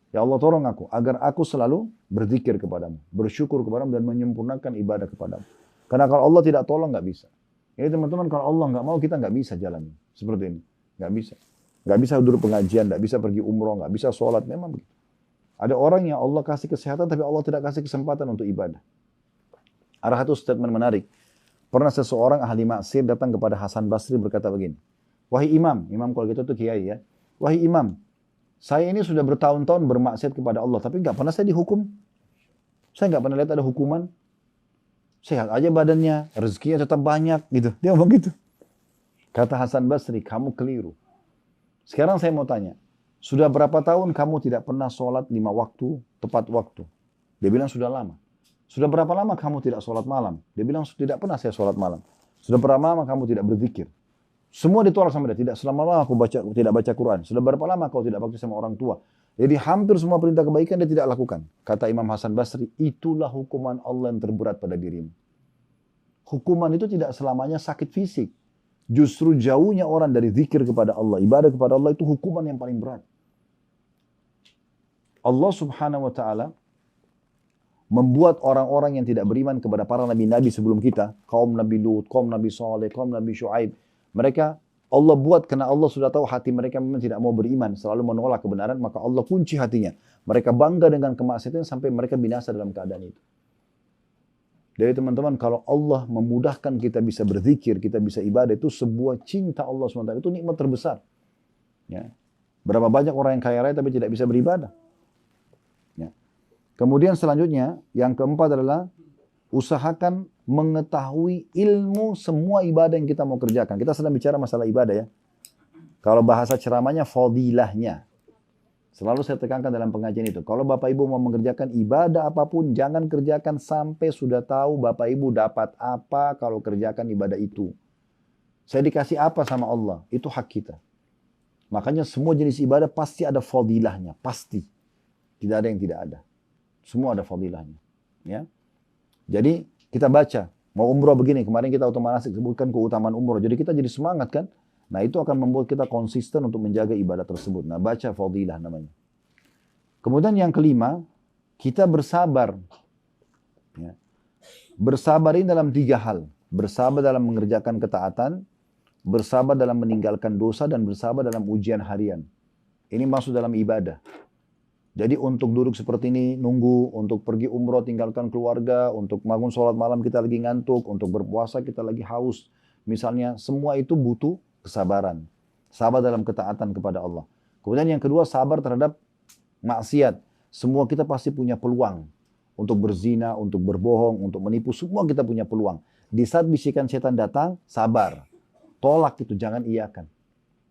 Ya Allah tolong aku agar aku selalu berzikir kepadamu, bersyukur kepadamu dan menyempurnakan ibadah kepadamu. Karena kalau Allah tidak tolong nggak bisa. Jadi teman-teman kalau Allah nggak mau kita nggak bisa jalani seperti ini, nggak bisa. Nggak bisa duduk pengajian, nggak bisa pergi umroh, nggak bisa sholat, memang begitu. Ada orang yang Allah kasih kesehatan tapi Allah tidak kasih kesempatan untuk ibadah. Ada satu statement menarik. Pernah seseorang ahli maksiat datang kepada Hasan Basri berkata begini, wahai imam kalau gitu tuh kiai ya, wahai imam, saya ini sudah bertahun-tahun bermaksiat kepada Allah tapi nggak pernah saya dihukum. Saya nggak pernah lihat ada hukuman. Sehat aja badannya, rezekinya tetap banyak gitu. Dia ngomong gitu. Kata Hasan Basri, kamu keliru. Sekarang saya mau tanya, sudah berapa tahun kamu tidak pernah sholat 5 waktu, tepat waktu? Dia bilang sudah lama. Sudah berapa lama kamu tidak sholat malam? Dia bilang tidak pernah saya sholat malam. Sudah berapa lama kamu tidak berzikir? Semua ditolak sama dia. Tidak selama lama aku tidak baca Quran. Sudah berapa lama kau tidak bakti sama orang tua? Jadi hampir semua perintah kebaikan dia tidak lakukan. Kata Imam Hasan Basri, itulah hukuman Allah yang terberat pada dirimu. hukuman itu tidak selamanya sakit fisik. Justru jauhnya orang dari zikir kepada Allah, ibadah kepada Allah itu hukuman yang paling berat. Allah subhanahu wa ta'ala membuat orang-orang yang tidak beriman kepada para nabi-nabi sebelum kita, kaum Nabi Lut, kaum Nabi Saleh, kaum Nabi Syuaib, mereka Allah buat karena Allah sudah tahu hati mereka memang tidak mau beriman, selalu menolak kebenaran, maka Allah kunci hatinya. Mereka bangga dengan kemaksiatan sampai mereka binasa dalam keadaan itu. Jadi teman-teman, kalau Allah memudahkan kita bisa berzikir, kita bisa ibadah, itu sebuah cinta Allah SWT, itu nikmat terbesar. Ya. Berapa banyak orang yang kaya raya tapi tidak bisa beribadah. Ya. Kemudian selanjutnya, yang keempat adalah usahakan mengetahui ilmu semua ibadah yang kita mau kerjakan. Kita sedang bicara masalah ibadah ya. Kalau bahasa ceramahnya fadilahnya. Selalu saya tekankan dalam pengajian itu. Kalau Bapak Ibu mau mengerjakan ibadah apapun, jangan kerjakan sampai sudah tahu Bapak Ibu dapat apa kalau kerjakan ibadah itu. Saya dikasih apa sama Allah, itu hak kita. Makanya semua jenis ibadah pasti ada fadilahnya, pasti. Tidak ada yang tidak ada. Semua ada fadilahnya. Ya. Jadi kita baca, mau umroh begini, kemarin kita otomatis sebutkan keutamaan umroh. Jadi kita jadi semangat kan? Nah itu akan membuat kita konsisten untuk menjaga ibadah tersebut. Nah baca fadilah namanya. Kemudian yang kelima, kita bersabar. Ya. Bersabar ini dalam 3 hal. Bersabar dalam mengerjakan ketaatan, bersabar dalam meninggalkan dosa, dan bersabar dalam ujian harian. Ini masuk dalam ibadah. Jadi untuk duduk seperti ini, nunggu, untuk pergi umroh, tinggalkan keluarga, untuk bangun sholat malam kita lagi ngantuk, untuk berpuasa kita lagi haus. Misalnya semua itu butuh kesabaran. Sabar dalam ketaatan kepada Allah. Kemudian yang kedua, sabar terhadap maksiat. Semua kita pasti punya peluang. Untuk berzina, untuk berbohong, untuk menipu. Semua kita punya peluang. Di saat bisikan setan datang, sabar. Tolak itu, jangan iyakan.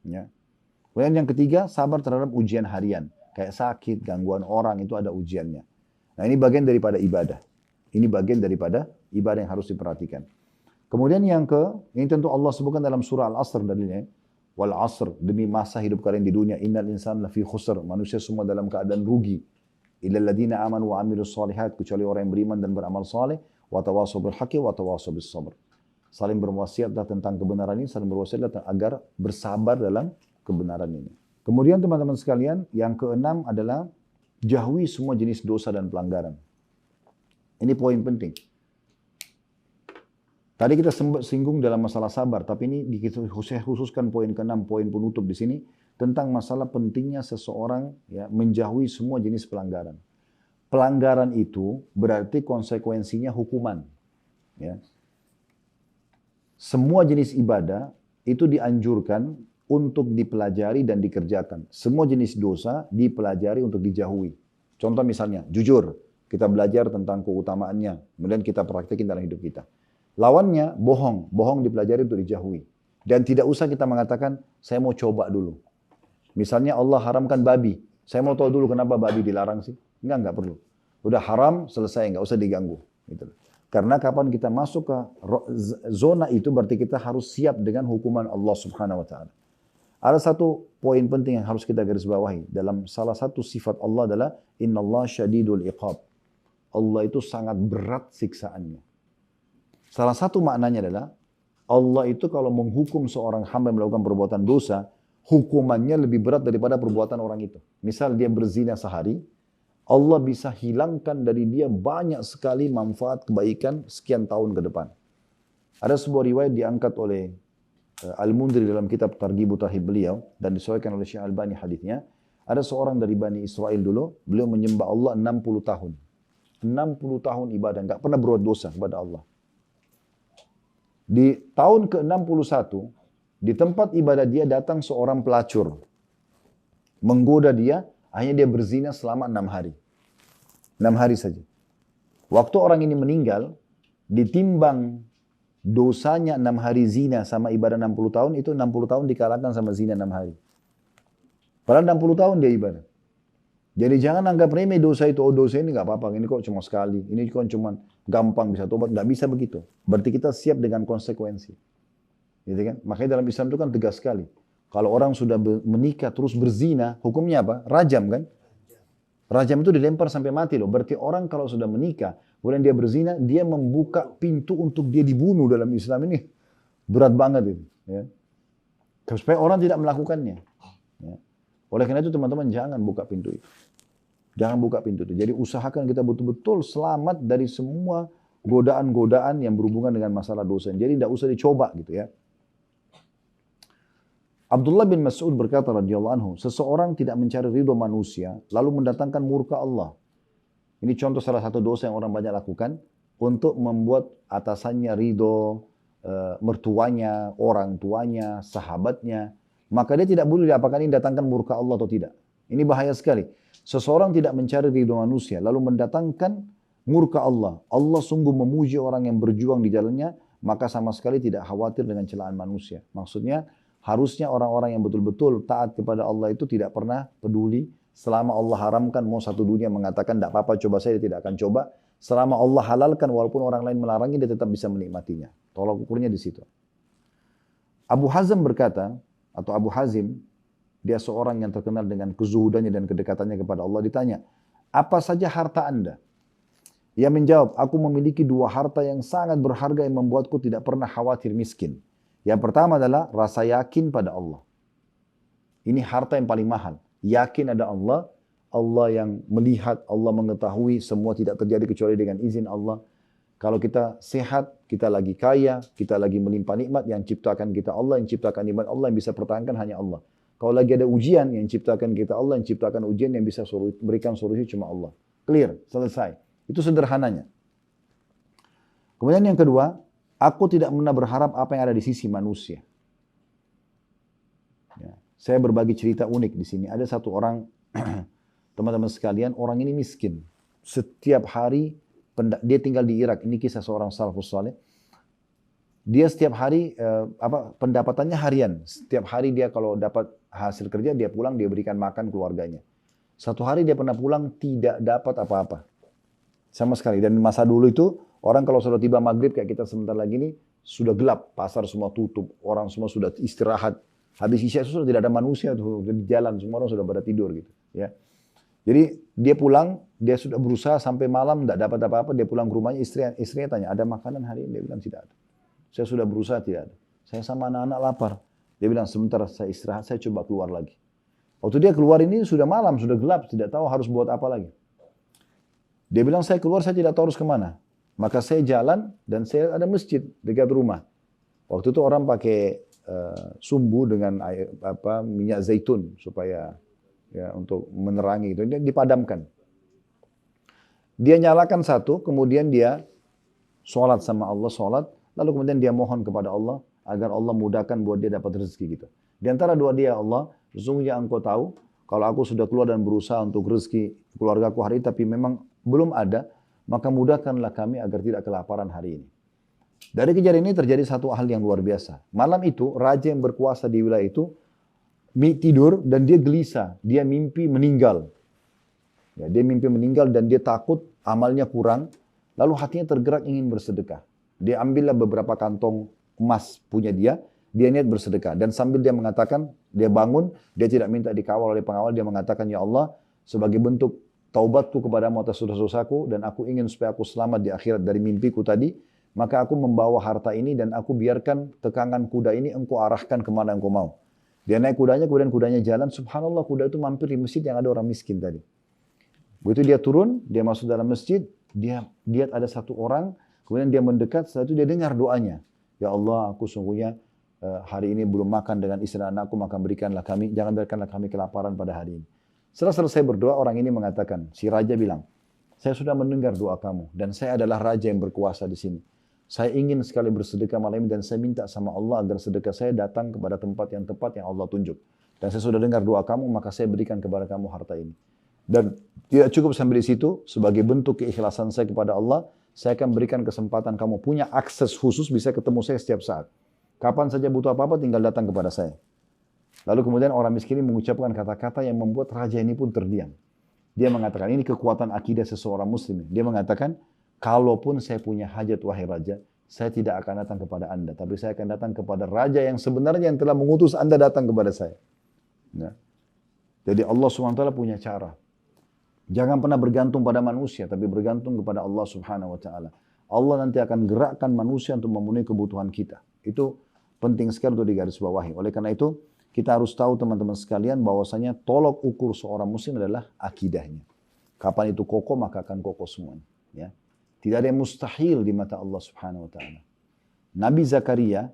Ya. Kemudian yang ketiga, sabar terhadap ujian harian. Kayak sakit, gangguan orang, itu ada ujiannya. Nah ini bagian daripada ibadah. Ini bagian daripada ibadah yang harus diperhatikan. Kemudian ini tentu Allah sebutkan dalam surah Al-Asr dalilnya. Wal asr, demi masa hidup kalian di dunia. Innal insana lafi khusr. Manusia semua dalam keadaan rugi. Illal ladzina amanu wa amilus solihat. Kecuali orang yang beriman dan beramal saleh. Wa tawasaw bil haqqi wa tawasaw bis sabr. Saling berwasiatlah tentang kebenaran ini. Saling berwasiatlah agar bersabar dalam kebenaran ini. Kemudian teman-teman sekalian, yang keenam adalah jauhi semua jenis dosa dan pelanggaran. Ini poin penting. Tadi kita singgung dalam masalah sabar, tapi ini saya khususkan poin ke-6, poin penutup di sini, tentang masalah pentingnya seseorang ya, menjauhi semua jenis pelanggaran. Pelanggaran itu berarti konsekuensinya hukuman. Ya. Semua jenis ibadah itu dianjurkan untuk dipelajari dan dikerjakan. Semua jenis dosa dipelajari untuk dijauhi. Contoh misalnya, jujur, kita belajar tentang keutamaannya, kemudian kita praktekin dalam hidup kita. Lawannya bohong, bohong dipelajari untuk dijauhi. Dan tidak usah kita mengatakan, saya mau coba dulu. Misalnya Allah haramkan babi, saya mau tahu dulu kenapa babi dilarang sih? Enggak perlu. Udah haram, selesai, enggak usah diganggu. Gitu. Karena kapan kita masuk ke zona itu, berarti kita harus siap dengan hukuman Allah Subhanahu Wa Taala. Ada satu poin penting yang harus kita garis bawahi. Dalam salah satu sifat Allah adalah, Inna Allah syadidul iqab. Allah itu sangat berat siksaannya. Salah satu maknanya adalah, Allah itu kalau menghukum seorang hamba yang melakukan perbuatan dosa, hukumannya lebih berat daripada perbuatan orang itu. Misal dia berzina sehari, Allah bisa hilangkan dari dia banyak sekali manfaat kebaikan sekian tahun ke depan. Ada sebuah riwayat diangkat oleh Al-Mundhiri dalam kitab Targhib Tarhib beliau, dan disahihkan oleh Syekh Albani hadisnya. Ada seorang dari Bani Israel dulu, beliau menyembah Allah 60 tahun. 60 tahun ibadah, enggak pernah berbuat dosa kepada Allah. Di tahun ke-61, di tempat ibadah dia datang seorang pelacur. Menggoda dia, akhirnya dia berzina selama 6 hari. 6 hari saja. Waktu orang ini meninggal, ditimbang dosanya 6 hari zina sama ibadah 60 tahun, itu 60 tahun dikalahkan sama zina 6 hari. Padahal 60 tahun dia ibadah. Jadi jangan anggap remeh dosa itu. Oh dosa ini gak apa-apa, ini kok cuma sekali. Ini kok cuma gampang bisa tobat. Gak bisa begitu. Berarti kita siap dengan konsekuensi. Gitu kan? Makanya dalam Islam itu kan tegas sekali. Kalau orang sudah menikah terus berzina, hukumnya apa? Rajam kan? Rajam itu dilempar sampai mati loh. Berarti orang kalau sudah menikah, kemudian dia berzina, dia membuka pintu untuk dia dibunuh dalam Islam ini. Berat banget itu. Ya. Supaya orang tidak melakukannya. Ya. Oleh karena itu teman-teman jangan buka pintu itu. Jangan buka pintu itu. Jadi usahakan kita betul-betul selamat dari semua godaan-godaan yang berhubungan dengan masalah dosa. Jadi tidak usah dicoba gitu ya. Abdullah bin Mas'ud berkata radhiyallahu anhu, seseorang tidak mencari ridho manusia lalu mendatangkan murka Allah. Ini contoh salah satu dosa yang orang banyak lakukan untuk membuat atasannya ridho, mertuanya, orang tuanya, sahabatnya. Maka dia tidak boleh apakah ini datangkan murka Allah atau tidak. Ini bahaya sekali. Seseorang tidak mencari ridho manusia lalu mendatangkan murka Allah. Allah sungguh memuji orang yang berjuang di jalannya, maka sama sekali tidak khawatir dengan celaan manusia. Maksudnya harusnya orang-orang yang betul-betul taat kepada Allah itu tidak pernah peduli. Selama Allah haramkan, mau satu dunia mengatakan tidak apa-apa coba saya, dia tidak akan coba. Selama Allah halalkan walaupun orang lain melarangnya, dia tetap bisa menikmatinya. Tolak ukurnya di situ. Abu Hazm berkata, atau Abu Hazim, dia seorang yang terkenal dengan kezuhudannya dan kedekatannya kepada Allah. Ditanya, apa saja harta Anda? Ia menjawab, aku memiliki dua harta yang sangat berharga yang membuatku tidak pernah khawatir miskin. Yang pertama adalah rasa yakin pada Allah. Ini harta yang paling mahal. Yakin ada Allah, Allah yang melihat, Allah mengetahui semua tidak terjadi kecuali dengan izin Allah. Kalau kita sehat, kita lagi kaya, kita lagi melimpah nikmat, yang ciptakan kita Allah, yang ciptakan nikmat Allah, yang bisa pertahankan hanya Allah. Kalau lagi ada ujian, yang ciptakan kita Allah, yang ciptakan ujian, yang bisa berikan solusi cuma Allah. Clear, selesai. Itu sederhananya. Kemudian yang kedua, aku tidak pernah berharap apa yang ada di sisi manusia. Ya. Saya berbagi cerita unik di sini. Ada satu orang, teman-teman sekalian, orang ini miskin. Setiap hari, dia tinggal di Irak. Ini kisah seorang salafus saleh. Dia setiap hari, pendapatannya harian. Setiap hari dia kalau dapat hasil kerja, dia pulang, dia berikan makan keluarganya. Satu hari dia pernah pulang, tidak dapat apa-apa. Sama sekali. Dan masa dulu itu, orang kalau sudah tiba maghrib, kayak kita sebentar lagi ini, sudah gelap. Pasar semua tutup. Orang semua sudah istirahat. Habis isya itu sudah tidak ada manusia tuh di jalan. Semua orang sudah pada tidur gitu. Ya. Jadi dia pulang, dia sudah berusaha sampai malam, tidak dapat apa-apa. Dia pulang ke rumahnya, istrinya tanya, ada makanan hari ini? Dia bilang tidak ada. Saya sudah berusaha, tidak ada. Saya sama anak-anak lapar. Dia bilang, sebentar saya istirahat, saya coba keluar lagi. Waktu dia keluar ini sudah malam, sudah gelap, tidak tahu harus buat apa lagi. Dia bilang, saya keluar, saya tidak tahu harus kemana. Maka saya jalan dan saya ada masjid dekat rumah. Waktu itu orang pakai sumbu dengan minyak zaitun supaya ya, untuk menerangi itu. Dia dipadamkan. Dia nyalakan satu, kemudian dia sholat sama Allah, sholat. Lalu kemudian dia mohon kepada Allah agar Allah mudahkan buat dia dapat rezeki gitu. Di antara doa dia, Allah, sesungguhnya Engkau tahu kalau aku sudah keluar dan berusaha untuk rezeki keluargaku hari ini, tapi memang belum ada, maka mudahkanlah kami agar tidak kelaparan hari ini. Dari kejadian ini terjadi satu hal yang luar biasa. Malam itu, raja yang berkuasa di wilayah itu tidur dan dia gelisah. Dia mimpi meninggal. Ya, dia mimpi meninggal dan dia takut amalnya kurang. Lalu hatinya tergerak ingin bersedekah. Dia ambillah beberapa kantong emas punya dia niat bersedekah. Dan sambil dia mengatakan, dia bangun, dia tidak minta dikawal oleh pengawal, dia mengatakan, ya Allah, sebagai bentuk taubatku kepadamu atas dosa-dosaku, dan aku ingin supaya aku selamat di akhirat dari mimpiku tadi, maka aku membawa harta ini dan aku biarkan tekangan kuda ini engkau arahkan kemana engkau mau. Dia naik kudanya, kemudian kudanya jalan, subhanallah kuda itu mampir di masjid yang ada orang miskin tadi. Begitu dia turun, dia masuk dalam masjid, dia lihat ada satu orang, kemudian dia mendekat, setelah itu dia dengar doanya. Ya Allah, aku sungguhnya hari ini belum makan dengan istri anakku, maka berikanlah kami, jangan biarkanlah kami kelaparan pada hari ini. Setelah selesai berdoa, orang ini mengatakan, si raja bilang, saya sudah mendengar doa kamu, dan saya adalah raja yang berkuasa di sini. Saya ingin sekali bersedekah malam ini, dan saya minta sama Allah agar sedekah saya datang kepada tempat yang tepat yang Allah tunjuk. Dan saya sudah dengar doa kamu, maka saya berikan kepada kamu harta ini. Dan tidak cukup sampai di situ, sebagai bentuk keikhlasan saya kepada Allah, saya akan berikan kesempatan kamu punya akses khusus, bisa ketemu saya setiap saat. Kapan saja butuh apa-apa, tinggal datang kepada saya. Lalu kemudian orang miskin ini mengucapkan kata-kata yang membuat raja ini pun terdiam. Dia mengatakan, ini kekuatan akidah seseorang muslim. Dia mengatakan, kalaupun saya punya hajat wahai raja, saya tidak akan datang kepada anda. Tapi saya akan datang kepada raja yang sebenarnya yang telah mengutus anda datang kepada saya. Nah. Jadi Allah SWT punya cara. Jangan pernah bergantung pada manusia, tapi bergantung kepada Allah Subhanahu wa taala. Allah nanti akan gerakkan manusia untuk memenuhi kebutuhan kita. Itu penting sekali untuk digarisbawahi. Oleh karena itu, kita harus tahu teman-teman sekalian bahwasanya tolok ukur seorang muslim adalah akidahnya. Kapan itu kokoh, maka akan kokoh semuanya. Ya. Tidak ada yang mustahil di mata Allah Subhanahu wa taala. Nabi Zakaria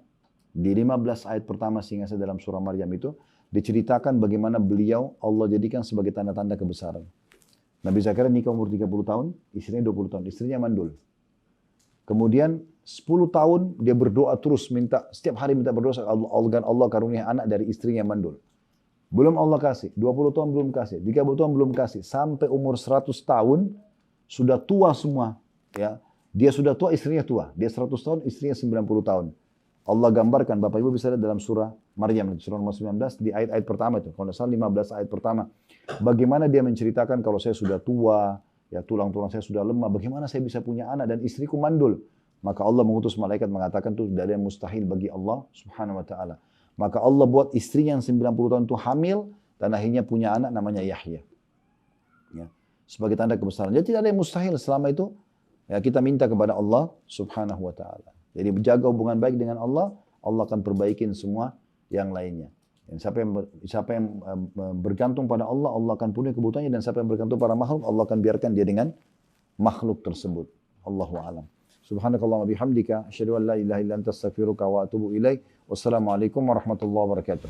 di 15 ayat pertama sehingga dalam surah Maryam itu diceritakan bagaimana beliau Allah jadikan sebagai tanda-tanda kebesaran. Nabi Zakaria nikah umur 30 tahun, istrinya 20 tahun, istrinya mandul. Kemudian 10 tahun dia berdoa terus, setiap hari minta berdoa Allah karunia anak dari istrinya mandul. Belum Allah kasih, 20 tahun belum kasih, 30 tahun belum kasih, sampai umur 100 tahun sudah tua semua. Ya. Dia sudah tua, istrinya tua. Dia 100 tahun, istrinya 90 tahun. Allah gambarkan, Bapak Ibu bisa lihat dalam surah Maryam, surah nomor 19, di ayat-ayat pertama itu. Kalau tidak salah 15 ayat pertama. Bagaimana dia menceritakan kalau saya sudah tua, ya tulang-tulang saya sudah lemah, bagaimana saya bisa punya anak dan istriku mandul. Maka Allah mengutus malaikat mengatakan itu tidak ada yang mustahil bagi Allah Subhanahu wa taala. Maka Allah buat istrinya yang 90 tahun itu hamil dan akhirnya punya anak namanya Yahya. Ya. Sebagai tanda kebesaran. Jadi tidak ada yang mustahil selama itu ya kita minta kepada Allah Subhanahu wa taala. Jadi jaga hubungan baik dengan Allah, Allah akan perbaikin semua yang lainnya. Dan siapa yang bergantung pada Allah, Allah akan punya kebutuhannya. Dan siapa yang bergantung pada makhluk, Allah akan biarkan dia dengan makhluk tersebut. Allahu a'lam. Subhanakallahumma bihamdika, asyhadu an la ilaha illa anta astaghfiruka wa atubu ilaik. Wassalamualaikum warahmatullahi wabarakatuh.